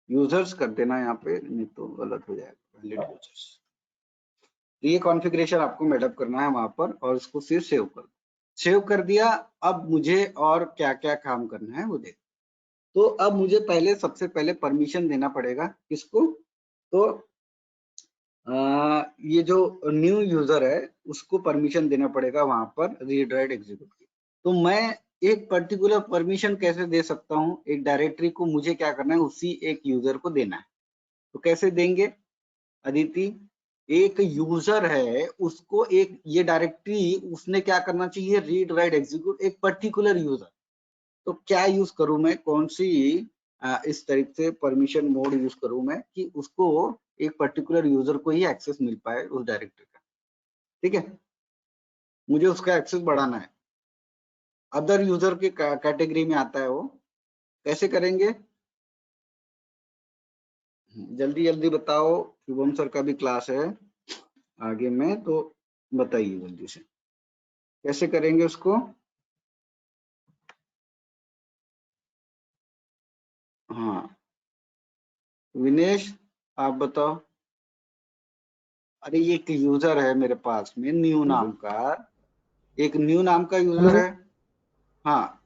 Speaker 2: users कर देना यहाँ पे, नहीं तो गलत हो जाएगा, वैलिड यूजर्स। ये कॉन्फ़िगरेशन आपको मेडअप करना है वहां पर, और इसको फिर सेव कर दो। सेव कर दिया। अब मुझे और क्या क्या काम करना है वो देख। तो अब मुझे पहले सबसे पहले परमिशन देना पड़ेगा किसको, तो ये जो न्यू यूजर है उसको परमिशन देना पड़ेगा वहां पर रीड राइट एग्जीक्यूट की। तो मैं एक पर्टिकुलर परमिशन कैसे दे सकता हूँ, एक डायरेक्टरी को मुझे क्या करना है उसी एक यूजर को देना है। तो कैसे देंगे अदिति, एक यूजर है उसको एक ये डायरेक्टरी उसने क्या करना चाहिए, रीड राइट एग्जीक्यूट एक पर्टिकुलर यूजर। तो क्या यूज करूं मैं, कौन सी इस तरीके से परमिशन मोड यूज करूं मैं कि उसको एक पर्टिकुलर यूजर को ही एक्सेस मिल पाए उस डायरेक्टरी का। ठीक है, मुझे उसका एक्सेस बढ़ाना है, अदर यूजर के कैटेगरी में आता है वो, कैसे करेंगे जल्दी जल्दी बताओ, शुभम सर का भी क्लास है आगे में, तो बताइए जल्दी से कैसे करेंगे उसको। हाँ विनेश आप बताओ। अरे ये एक यूजर है मेरे पास में न्यू नाम का, एक न्यू नाम का यूजर है, हाँ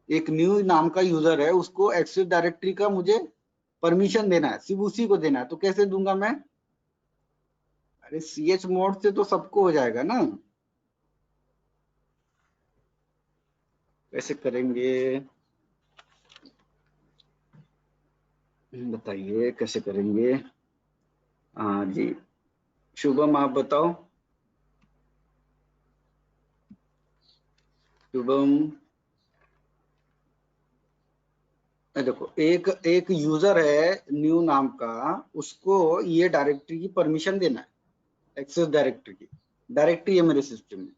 Speaker 2: एक न्यू नाम का यूजर है, उसको एक्सेस डायरेक्टरी का मुझे परमिशन देना है, सिर्फ उसी को देना है। तो कैसे दूंगा मैं, अरे ch मोड से तो सबको हो जाएगा ना, कैसे करेंगे, बताइए कैसे करेंगे। हाँ जी, शुभम आप बताओ। शुभम, देखो एक एक यूजर है न्यू नाम का, उसको ये डायरेक्टरी की परमिशन देना है, एक्सेस डायरेक्टरी की। डायरेक्टरी है मेरे सिस्टम में,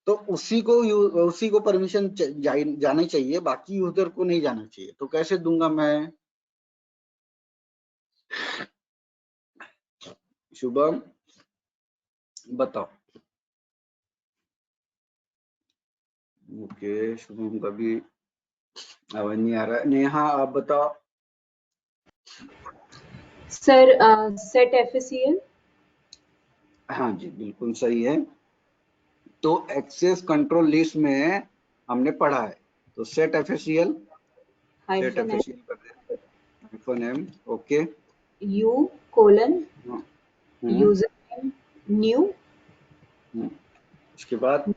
Speaker 2: तो उसी को परमिशन जानी चाहिए, बाकी यूजर को नहीं जाना चाहिए। तो कैसे दूंगा मैं? शुभम बताओ। ओके, शुभम का भी आवाज नहीं आ रहा है। नेहा आप बताओ।
Speaker 3: Sir set FACL.
Speaker 2: हाँ जी, बिल्कुल सही है। तो एक्सेस कंट्रोल लिस्ट में हमने पढ़ा है, तो set FACL, set
Speaker 3: hyphen
Speaker 2: FACL कर देते हैं, -m। Okay,
Speaker 3: u colon
Speaker 2: hmm,
Speaker 3: user name new
Speaker 2: उसके बाद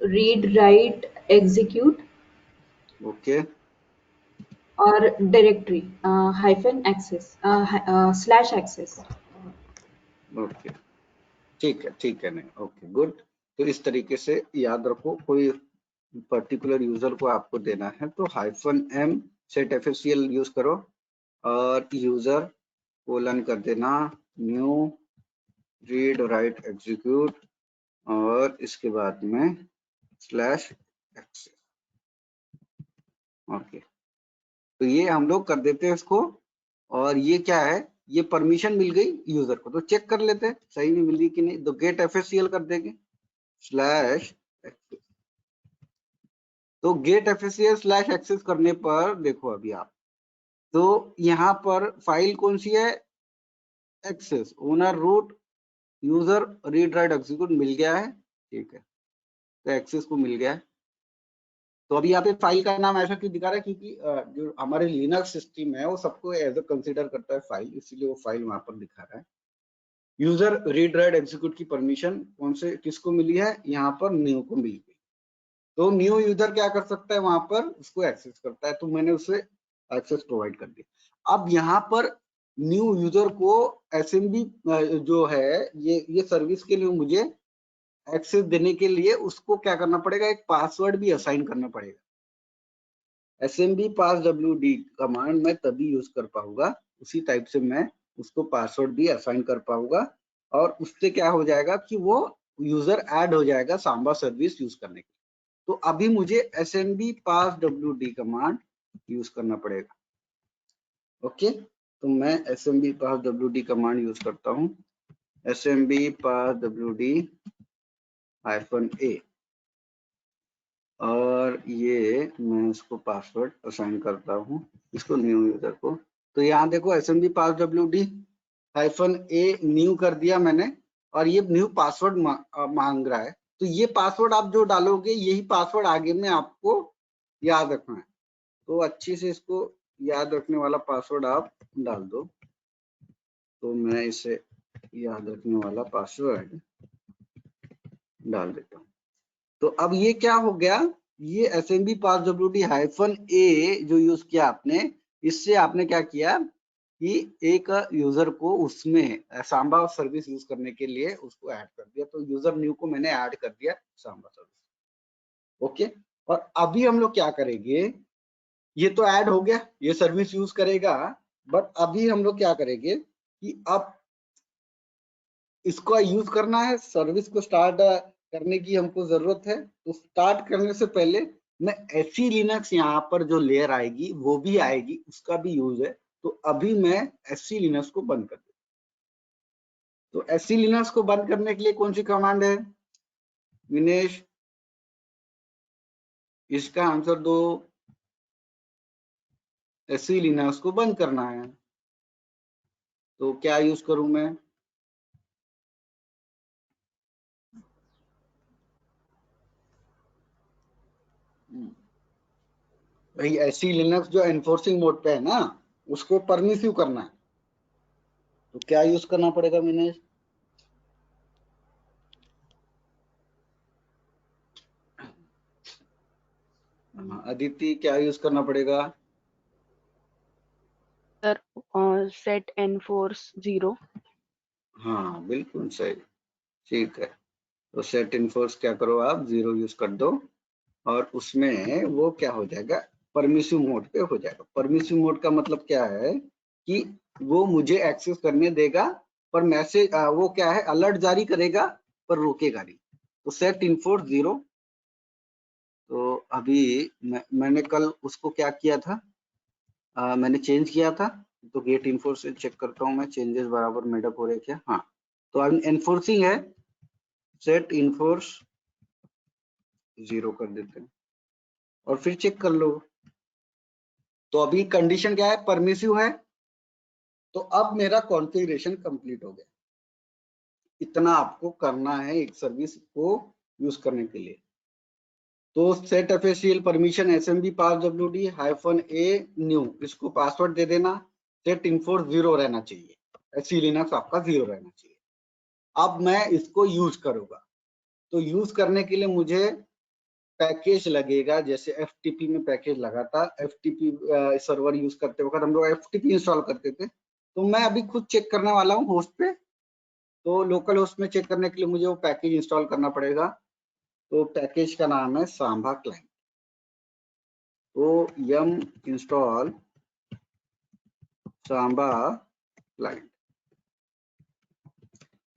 Speaker 3: रीड राइट एग्जीक्यूट
Speaker 2: ओके,
Speaker 3: और directory hyphen access slash access.
Speaker 2: Okay, ठीक है, नहीं, ओके गुड। तो इस तरीके से याद रखो, कोई पर्टिकुलर यूजर को आपको देना है तो -m सेट एफएसीएल यूज करो, और यूजर कोलन कर देना न्यू रीड राइट एग्जीक्यूट, और इसके बाद में स्लैश एक्सेस। ओके, तो ये हम लोग कर देते हैं इसको। और ये क्या है, ये परमिशन मिल गई यूजर को, तो चेक कर लेते हैं सही में मिली कि नहीं। तो गेट एफएसीएल कर देंगे स्लैश एक्सेस। तो गेट एफएसीएल स्लैश एक्सेस करने पर देखो अभी आप, तो यहाँ पर फाइल कौन सी है, access owner root user read write execute मिल गया है, ठीक है। तो एक्सेस को मिल गया है। तो अभी यहाँ पे फाइल का नाम ऐसा क्यों दिखा रहा है, क्योंकि जो हमारे लिनक्स सिस्टम है वो सबको एज अ कंसीडर करता है फाइल, इसीलिए वो फाइल वहां पर दिखा रहा है। यूजर रीड राइट एग्जीक्यूट की परमिशन कौन से किसको मिली है, यहाँ पर न्यू को मिल गई। तो न्यू यूजर क्या कर सकता है, वहां पर उसको एक्सेस करता है, तो मैंने उसे एक्सेस प्रोवाइड कर दिया। अब यहाँ पर न्यू यूजर को एसएमबी जो है, ये सर्विस के लिए मुझे एक्सेस देने के लिए उसको क्या करना पड़ेगा, एक पासवर्ड भी असाइन करना पड़ेगा। एसएमबी पास wd कमांड मैं तभी यूज कर पाऊंगा, उसी टाइप से मैं उसको पासवर्ड भी असाइन कर पाऊंगा, और उससे क्या हो जाएगा कि वो यूजर ऐड हो जाएगा सांबा सर्विस यूज करने के लिए। तो अभी मुझे एसएमबी पास wd कमांड यूज करना पड़ेगा। ओके, तो मैं एसएमबी पास wd कमांड यूज करता हूँ, एसएमबी पास wd -a, और ये मैं इसको पासवर्ड असाइन करता हूँ, इसको न्यू यूजर को। तो यहाँ देखो SMB pass wd -a new कर दिया मैंने, और ये न्यू पासवर्ड मांग रहा है। तो ये पासवर्ड आप जो डालोगे यही पासवर्ड आगे में आपको याद रखना है। तो अच्छी से इसको याद रखने वाला पासवर्ड आप डाल दो। तो मैं इसे याद रखने वाला पासवर्ड डाल देता हूँ। तो अब ये क्या हो गया, ये एसएमबी पास wd -a जो यूज किया आपने, इससे आपने क्या किया कि एक यूजर को उसमें सांबा सर्विस यूज करने के लिए उसको ऐड कर दिया। तो यूजर न्यू को मैंने ऐड कर दिया सांबा सर्विस। ओके, और अभी हम लोग क्या करेंगे, ये तो ऐड हो गया, ये सर्विस यूज करेगा, बट अभी हम लोग क्या करेंगे कि अब इसको यूज करना है, सर्विस को स्टार्ट करने की हमको जरूरत है। तो स्टार्ट करने से पहले मैं एससी लिनक्स यहाँ पर जो लेयर आएगी वो भी आएगी, उसका भी यूज है। तो अभी मैं एससी लिनक्स को बंद कर दूँ। तो एससी लिनक्स को बंद करने के लिए कौन सी कमांड है विनेश, इसका आंसर दो। एससी लिनक्स को बंद करना है, तो क्या यूज करूं मैं? भाई एससी लिनक्स जो एनफोर्सिंग मोड पे है ना, उसको परमिसिव करना है, तो क्या यूज करना पड़ेगा विनेश? अदिति क्या यूज करना पड़ेगा?
Speaker 4: Sir set enforce 0।
Speaker 2: हाँ बिल्कुल सही, ठीक है। तो सेट इनफोर्स क्या करो आप 0 यूज कर दो और उसमें वो क्या हो जाएगा, परमिसिव मोड पे हो जाएगा। परमिसिव मोड का मतलब क्या है कि वो मुझे एक्सेस करने देगा पर मैसेज वो क्या है, अलर्ट जारी करेगा पर रोकेगा नहीं। तो सेट इनफोर्स 0। तो अभी मैंने कल उसको क्या किया था, मैंने चेंज किया था। तो गेट इनफोर्स से चेक करता हूँ मैं चेंजेस बराबर मेडअप हो रहे क्या। हाँ, तो अब एनफोर्सिंग है, सेट इनफोर्स 0 कर देते हैं और फिर चेक कर लो। तो अभी कंडीशन क्या है, परमिसिव है। तो अब मेरा कॉन्फ़िगरेशन कंप्लीट हो गया। इतना आपको करना है एक सर्विस को यूज करने के लिए। तो set FACL permission SMB pass WD -A new, इसको पासवर्ड दे देना। सेट इनफोर्स 0 रहना चाहिए, SC लिनक्स आपका 0 रहना चाहिए। अब मैं इसको यूज करूंगा। तो यूज करने के लिए मुझे पैकेज लगेगा, जैसे FTP में पैकेज लगा था। FTP सर्वर यूज करते वक्त हम लोग FTP इंस्टॉल करते थे। तो मैं अभी खुद चेक करने वाला हूँ होस्ट पे। तो लोकल होस्ट में चेक करने के लिए मुझे वो पैकेज इंस्टॉल करना पड़ेगा। तो पैकेज का नाम है सांबा क्लाइंट। तो yum इंस्टॉल सांबा क्लाइंट,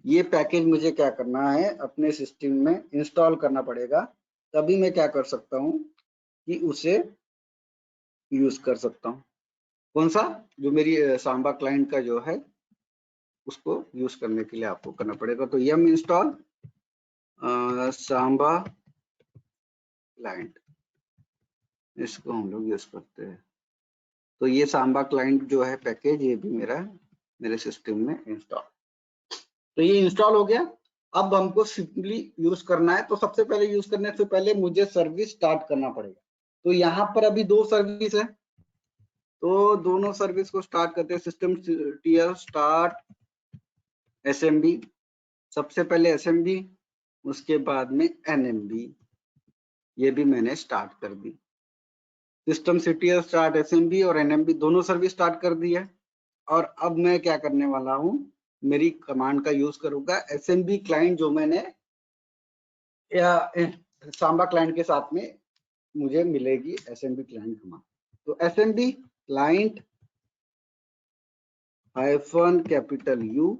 Speaker 2: ये पैकेज मुझे क्या करना है, अपने सिस्टम में इंस्टॉल करना पड़ेगा। तभी मैं क्या कर सकता हूँ कि उसे यूज कर सकता हूँ। कौन सा, जो मेरी सांबा क्लाइंट का जो है उसको यूज करने के लिए आपको करना पड़ेगा। तो yum इंस्टॉल सांबा क्लाइंट, इसको हम लोग यूज करते हैं। तो ये सांबा क्लाइंट जो है पैकेज, ये भी मेरे सिस्टम में इंस्टॉल। तो ये इंस्टॉल हो गया। अब हमको सिंपली यूज करना है। तो सबसे पहले यूज करने से पहले मुझे सर्विस स्टार्ट करना पड़ेगा। तो यहाँ पर अभी 2 सर्विस है। तो दोनों सर्विस को स्टार्ट करते हैं। सिस्टम टीयर स्टार्ट SMB, सबसे पहले SMB, उसके बाद में NMB, ये भी मैंने स्टार्ट कर दी। सिस्टम CTL स्टार्ट SMB और NMB दोनों सर्विस स्टार्ट कर दी है। और अब मैं क्या करने वाला हूँ, मेरी कमांड का यूज करूंगा SMB क्लाइंट, जो मैंने या सांबा क्लाइंट के साथ में मुझे मिलेगी SMB क्लाइंट कमांड। तो SMB क्लाइंट -U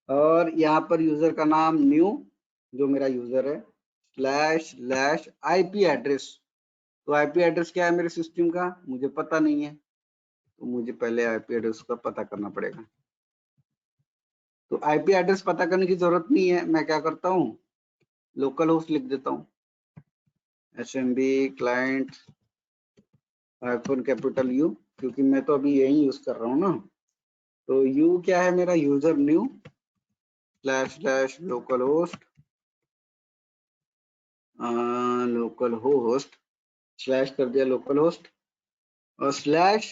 Speaker 2: और यहाँ पर यूजर का नाम न्यू, जो मेरा यूजर है, / IP एड्रेस। तो IP एड्रेस क्या है मेरे सिस्टम का, मुझे पता नहीं है। तो मुझे पहले IP एड्रेस का पता करना पड़ेगा। तो IP एड्रेस पता करने की जरूरत नहीं है। मैं क्या करता हूँ, लोकल होस्ट लिख देता हूँ, SMB क्लाइंट -U, क्योंकि मैं तो अभी यही यूज कर रहा हूँ ना। तो U क्या है मेरा, user new / local host slash कर दिया लोकल होस्ट और /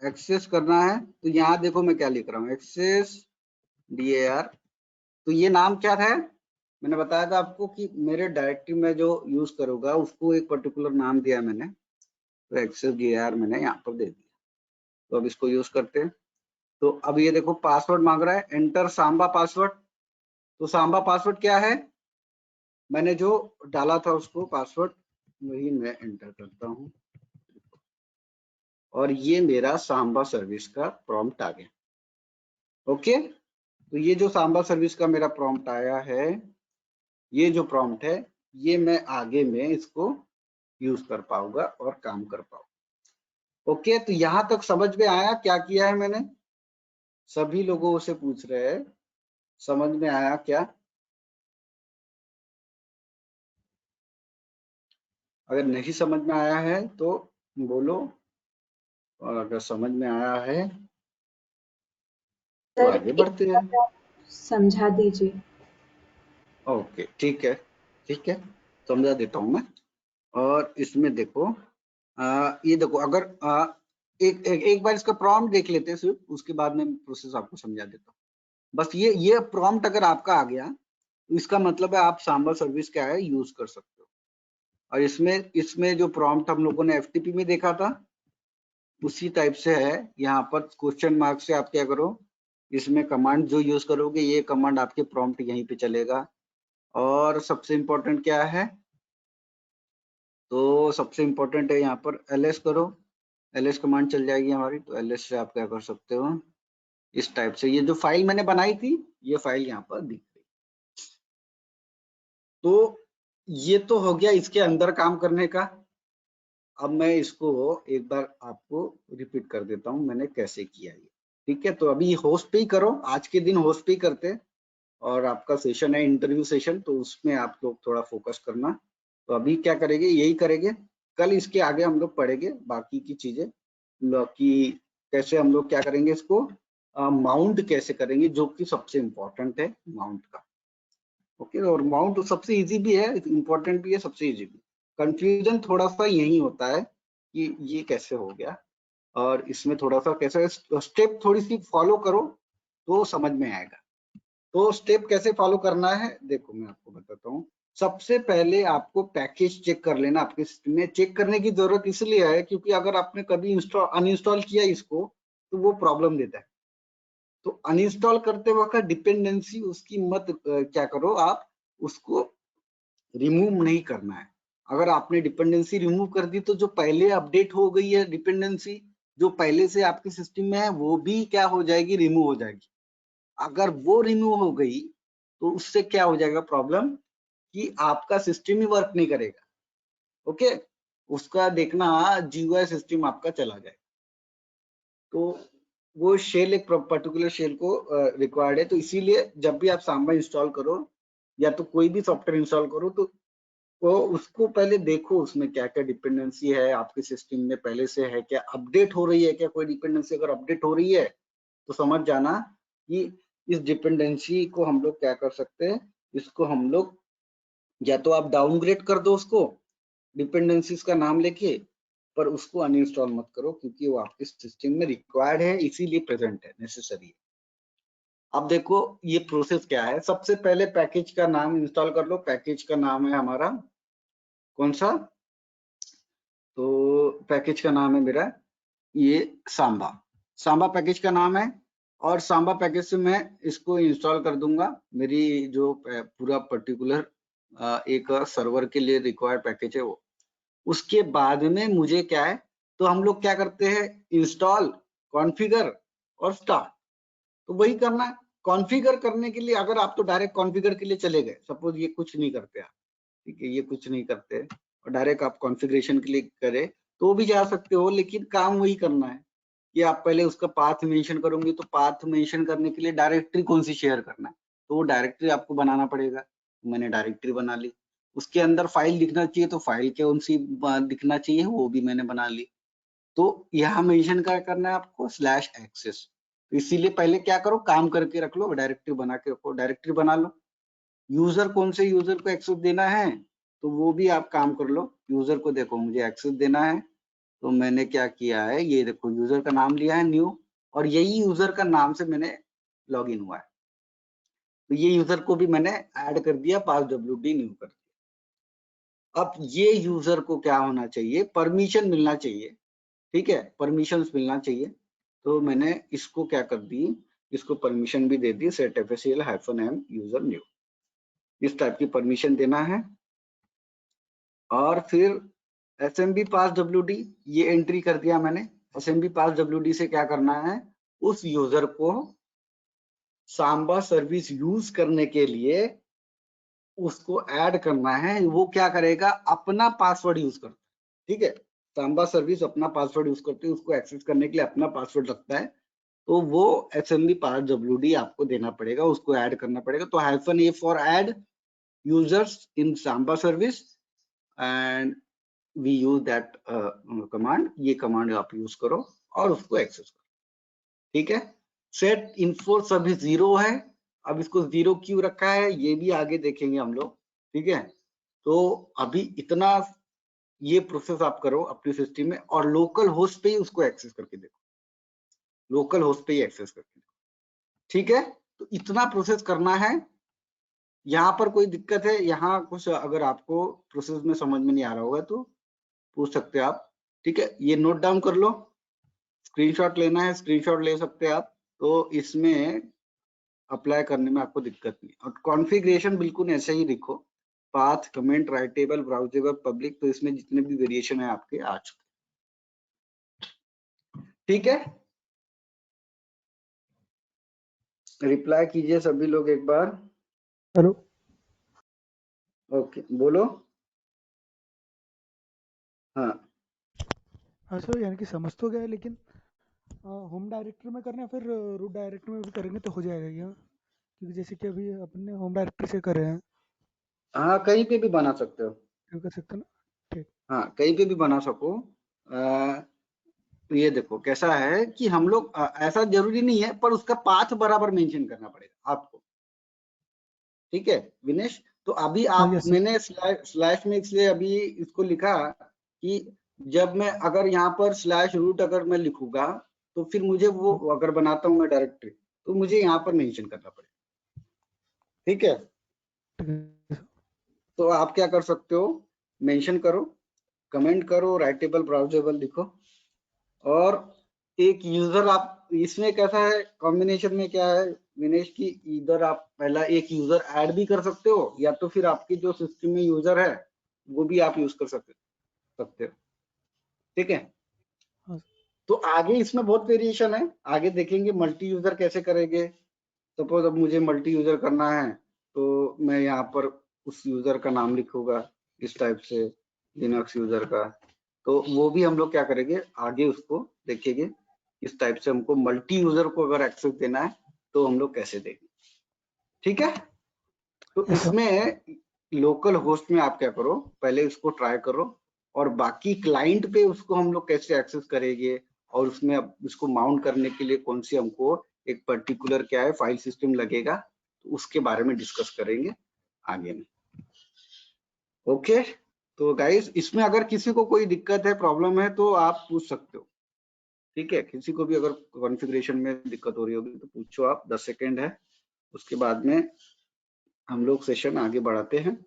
Speaker 2: एक्सेस करना है। तो यहाँ देखो मैं क्या लिख रहा हूँ, एक्सेस DAR। तो ये नाम क्या है, मैंने बताया था आपको कि मेरे डायरेक्टरी में जो यूज करूंगा उसको एक पर्टिकुलर नाम दिया मैंने। तो एक्सेस DAR मैंने यहाँ पर दे दिया। तो अब इसको यूज करते हैं। तो अब ये देखो पासवर्ड मांग रहा है, एंटर सांबा पासवर्ड। तो सांबा पासवर्ड क्या है, मैंने जो डाला था उसको पासवर्ड वही मैं एंटर करता हूँ और ये मेरा सांबा सर्विस का प्रॉम्प्ट आ गया। ओके, तो ये जो सांबा सर्विस का मेरा प्रॉम्प्ट आया है, ये जो प्रॉम्प्ट है, ये मैं आगे में इसको यूज कर पाऊंगा और काम कर पाऊंगा। ओके, तो यहां तक समझ में आया क्या किया है मैंने, सभी लोगों से पूछ रहे हैं, समझ में आया क्या? अगर नहीं समझ में आया है तो बोलो, और अगर समझ में आया है तो
Speaker 3: सर
Speaker 2: आगे
Speaker 3: एक
Speaker 2: बढ़ते हैं।
Speaker 3: बार आप समझा दीजिए।
Speaker 2: ओके, ठीक है, ठीक है, समझा देता हूं मैं। और इसमें देखो ये देखो, अगर एक बार इसका प्रॉम्प्ट देख लेते हैं सिर्फ, उसके बाद में प्रोसेस आपको समझा देता हूँ। बस ये प्रॉम्प्ट अगर आपका आ गया तो इसका मतलब है आप सांबा सर्विस क्या है यूज कर सकते हो। और इसमें जो प्रॉम्प्ट हम लोगों ने FTP में देखा था, उसी टाइप से है। यहाँ पर क्वेश्चन मार्क से आप क्या करो, इसमें कमांड जो यूज करोगे ये कमांड आपके प्रॉम्प्ट यहीं पे चलेगा। और सबसे इम्पोर्टेंट क्या है, तो सबसे इम्पोर्टेंट है यहाँ पर ls करो, ls कमांड चल जाएगी हमारी। तो ls से आप क्या कर सकते हो, इस टाइप से ये जो फाइल मैंने बनाई थी ये फाइल यहाँ पर दिख गई। तो ये तो हो गया इसके अंदर काम करने का। अब मैं इसको एक बार आपको रिपीट कर देता हूँ मैंने कैसे किया ये, ठीक है। तो अभी होस्ट पे ही करो, आज के दिन होस्ट पे ही करते हैं। और आपका सेशन है इंटरव्यू सेशन, तो उसमें आप लोग थोड़ा फोकस करना। तो अभी क्या करेंगे, यही करेंगे। कल इसके आगे हम लोग पढ़ेंगे बाकी की चीजें कि कैसे हम लोग क्या करेंगे, इसको माउंट कैसे करेंगे, जो कि सबसे इम्पोर्टेंट है माउंट का। ओके, और माउंट सबसे इजी भी है, इम्पोर्टेंट भी है, सबसे इजी भी। कंफ्यूजन थोड़ा सा यही होता है कि ये कैसे हो गया, और इसमें थोड़ा सा कैसे स्टेप थोड़ी सी फॉलो करो तो समझ में आएगा। तो स्टेप कैसे फॉलो करना है, देखो मैं आपको बताता हूँ। सबसे पहले आपको पैकेज चेक कर लेना। आपके सिस्टम में चेक करने की जरूरत इसलिए है क्योंकि अगर आपने कभी अनइंस्टॉल किया इसको तो वो प्रॉब्लम देता है। तो अनइंस्टॉल करते वक्त डिपेंडेंसी उसकी मत क्या करो, आप उसको रिमूव नहीं करना है। अगर आपने डिपेंडेंसी रिमूव कर दी तो जो पहले अपडेट हो गई है डिपेंडेंसी, जो पहले से आपके सिस्टम में है, वो भी क्या हो जाएगी, रिमूव हो जाएगी। अगर वो रिमूव हो गई तो उससे क्या हो जाएगा प्रॉब्लम, कि आपका सिस्टम ही वर्क नहीं करेगा। ओके, उसका देखना जीयूआई सिस्टम आपका चला जाएगा। तो वो शेल एक पर्टिकुलर शेल को रिक्वायर्ड है। तो इसीलिए जब भी आप सांबा इंस्टॉल करो या तो कोई भी सॉफ्टवेयर इंस्टॉल करो तो उसको पहले देखो उसमें क्या क्या डिपेंडेंसी है आपके सिस्टम में पहले से है क्या, अपडेट हो रही है क्या कोई डिपेंडेंसी। अगर अपडेट हो रही है तो समझ जाना कि इस डिपेंडेंसी को हम लोग क्या कर सकते हैं, इसको हम लोग या तो आप डाउनग्रेड कर दो उसको डिपेंडेंसीज का नाम लेके, पर उसको अनइंस्टॉल मत करो क्योंकि वो आपके सिस्टम में रिक्वायर्ड है, इसीलिए प्रेजेंट है, नेसेसरी है। अब देखो ये प्रोसेस क्या है। सबसे पहले पैकेज का नाम इंस्टॉल कर लो। पैकेज का नाम है हमारा कौन सा, तो पैकेज का नाम है मेरा ये सांबा। सांबा पैकेज का नाम है। और सांबा पैकेज से मैं इसको इंस्टॉल कर दूंगा। मेरी जो पूरा पर्टिकुलर एक सर्वर के लिए रिक्वायर्ड पैकेज है वो। उसके बाद में मुझे क्या है, तो हम लोग क्या करते हैं, इंस्टॉल, कॉन्फ़िगर और स्टार्ट। तो वही करना है। कॉन्फ़िगर करने के लिए अगर आप तो डायरेक्ट कॉन्फ़िगर के लिए चले गए, सपोज ये कुछ नहीं करते आप, ठीक है, ये कुछ नहीं करते और डायरेक्ट आप कॉन्फ़िगरेशन के लिए करें तो भी जा सकते हो, लेकिन काम वही करना है कि आप पहले उसका पाथ मेंशन करोगे। तो पाथ मेंशन करने के लिए डायरेक्टरी कौन सी शेयर करना है, तो वो डायरेक्टरी आपको बनाना पड़ेगा। मैंने डायरेक्टरी बना ली। उसके अंदर फाइल दिखना चाहिए तो फाइल कौन सी दिखना चाहिए वो भी मैंने बना ली। तो यहाँ मेंशन क्या करना है आपको, /access। तो इसीलिए पहले क्या करो, काम करके रख लो, डायरेक्टरी बना के रखो, डायरेक्टरी बना लो। यूजर कौन से यूजर को एक्सेस देना है तो वो भी आप काम कर लो। यूजर को देखो मुझे एक्सेस देना है, तो मैंने क्या किया है, ये देखो यूजर का नाम लिया है न्यू, और यही यूजर का नाम से मैंने लॉग इन हुआ है। तो ये यूजर को भी मैंने ऐड कर दिया, passwd न्यू कर दिया। अब ये यूजर को क्या होना चाहिए, परमिशन मिलना चाहिए, ठीक है, परमिशंस मिलना चाहिए। तो मैंने इसको क्या कर दी, इसको परमिशन भी दे दी, set fscl-m यूजर न्यू, इस टाइप की परमिशन देना है। और फिर smb passwd ये एंट्री कर दिया मैंने। smb passwd से क्या करना है, उस यूजर को सांबा सर्विस यूज करने के लिए उसको ऐड करना है। वो क्या करेगा, अपना पासवर्ड यूज करता है, ठीक है। सांबा सर्विस अपना पासवर्ड यूज करते है, उसको एक्सेस करने के लिए अपना पासवर्ड लगता है। तो वो smb passwd आपको देना पड़ेगा, उसको ऐड करना पड़ेगा। तो -a for add users in Samba service and we use that command. ये कमांड आप यूज करो और उसको एक्सेस करो, ठीक है। सेट इन्फो सभी 0 है। अब इसको 0 क्यों रखा है ये भी आगे देखेंगे हम लोग, ठीक है। तो अभी इतना ये प्रोसेस आप करो अपने सिस्टम में, और लोकल होस्ट पे ही उसको एक्सेस करके देखो, लोकल होस्ट पे ही एक्सेस करके देखो, ठीक है। तो इतना प्रोसेस करना है। यहाँ पर कोई दिक्कत है, यहाँ कुछ अगर आपको प्रोसेस में समझ में नहीं आ रहा होगा तो पूछ सकते हैं आप, ठीक है। ये नोट डाउन कर लो। स्क्रीनशॉट लेना है, स्क्रीनशॉट ले सकते हैं आप। तो इसमें अप्लाई करने में आपको दिक्कत नहीं। और कॉन्फ़िगरेशन बिल्कुल ऐसे ही लिखो, पाथ, कमेंट, राइटेबल, ब्राउजेबल, पब्लिक। तो इसमें जितने भी वेरिएशन है आपके आ चुके, ठीक है। रिप्लाई कीजिए सभी लोग एक बार।
Speaker 5: हेलो।
Speaker 2: ओके, बोलो। हाँ
Speaker 5: हाँ सर, यानी कि समझ तो गया, लेकिन होम डायरेक्टरी में करना है फिर रूट डायरेक्टरी में भी करेंगे तो हो जाएगा क्या? क्योंकि जैसे कि अभी अपने होम डायरेक्टरी से कर रहे हैं,
Speaker 2: हाँ, कहीं पे भी बना सकते हो।
Speaker 5: क्यों कर सकते हैं ना? ठीक।
Speaker 2: हाँ, कहीं पे भी बना सको। तो ये देखो कैसा है कि हम लोग ऐसा जरूरी नहीं है, पर उसका पाथ बराबर मेंशन करना पड़ेगा आपको, ठीक है विनेश। तो अभी
Speaker 5: हाँ
Speaker 2: आप,
Speaker 5: यस सर।
Speaker 2: मैंने स्लैश में इसलिए अभी इसको लिखा कि जब मैं अगर यहाँ पर स्लैश रूट अगर मैं लिखूंगा तो फिर मुझे वो, अगर बनाता हूँ मैं डायरेक्टरी, तो मुझे यहाँ पर मेंशन करना पड़ेगा, ठीक है।
Speaker 5: ठीक है सर।
Speaker 2: तो आप क्या कर सकते हो, मेंशन करो, कमेंट करो, राइटेबल, ब्राउजेबल लिखो। और एक यूजर, आप इसमें कैसा है कॉम्बिनेशन में क्या है विनेश की, इधर आप पहला एक यूजर ऐड भी कर सकते हो, या तो फिर आपकी जो सिस्टम में यूजर है वो भी आप यूज कर सकते हो, ठीक है।
Speaker 5: हाँ
Speaker 2: तो आगे इसमें बहुत वेरिएशन है, आगे देखेंगे मल्टी यूजर कैसे करेंगे। सपोज अब मुझे मल्टी यूजर करना है तो मैं यहाँ पर उस यूजर का नाम लिखूंगा इस टाइप से, लिनक्स यूजर का। तो वो भी हम लोग क्या करेंगे आगे उसको देखेंगे, इस टाइप से हमको मल्टी यूजर को अगर एक्सेस देना है तो हम लोग कैसे देंगे, ठीक है। तो
Speaker 5: यस सर।
Speaker 2: इसमें लोकल होस्ट में आप क्या करो, पहले इसको ट्राई करो, और बाकी क्लाइंट पे उसको हम लोग कैसे एक्सेस करेंगे, और उसमें अब इसको माउंट करने के लिए कौन सी हमको एक पर्टिकुलर क्या है फाइल सिस्टम लगेगा, तो उसके बारे में डिस्कस करेंगे आगे में। ओके, तो गाइस इसमें अगर किसी को कोई दिक्कत है, प्रॉब्लम है, तो आप पूछ सकते हो, ठीक है। किसी को भी अगर कॉन्फ़िगरेशन में दिक्कत हो रही होगी तो पूछो आप, 10 सेकेंड है, उसके बाद में हम लोग सेशन आगे बढ़ाते हैं।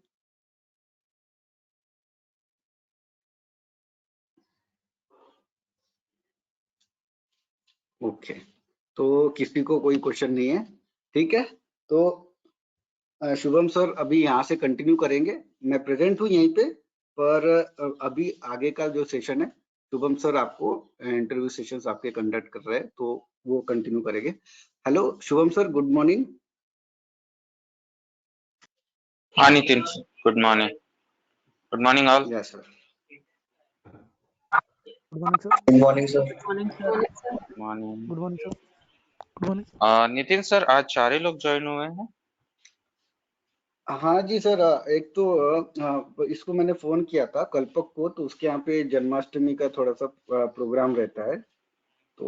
Speaker 2: ओके, तो किसी को कोई क्वेश्चन नहीं है, ठीक है। तो शुभम सर अभी यहाँ से कंटिन्यू करेंगे, मैं प्रेजेंट हूँ यहीं पे, पर अभी आगे का जो सेशन है शुभम सर आपको इंटरव्यू सेशंस आपके कंडक्ट कर रहे हैं, तो वो कंटिन्यू करेंगे। Hello Shubham sir, good morning.
Speaker 6: हाँ Nitin, good morning. Good morning all.
Speaker 2: Yes sir.
Speaker 5: Good morning sir.
Speaker 7: Good morning sir.
Speaker 4: Morning sir.
Speaker 6: Morning.
Speaker 5: Good morning sir. Good morning.
Speaker 6: Nitin sir, आज 4 ही लोग ज्वाइन हुए हैं।
Speaker 2: हाँ जी सर, एक तो इसको मैंने फोन किया था कल्पक को, तो उसके यहाँ पे जन्माष्टमी का थोड़ा सा प्रोग्राम रहता है, तो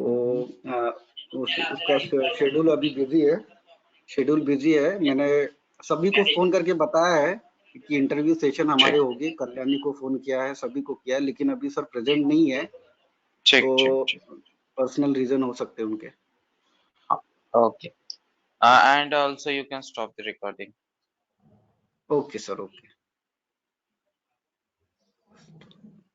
Speaker 2: उसका शेड्यूल अभी बिजी है। मैंने सभी को फोन करके बताया है कि इंटरव्यू सेशन हमारे होगी, कल्याणी को फोन किया है, सभी को किया है, लेकिन अभी सर प्रेजेंट नहीं है,
Speaker 6: ठीक ठीक
Speaker 2: तो
Speaker 6: ठीक।
Speaker 2: पर्सनल रीजन हो सकते हैं उनके।
Speaker 6: Okay, and also you can stop the recording.
Speaker 2: Okay sir, okay.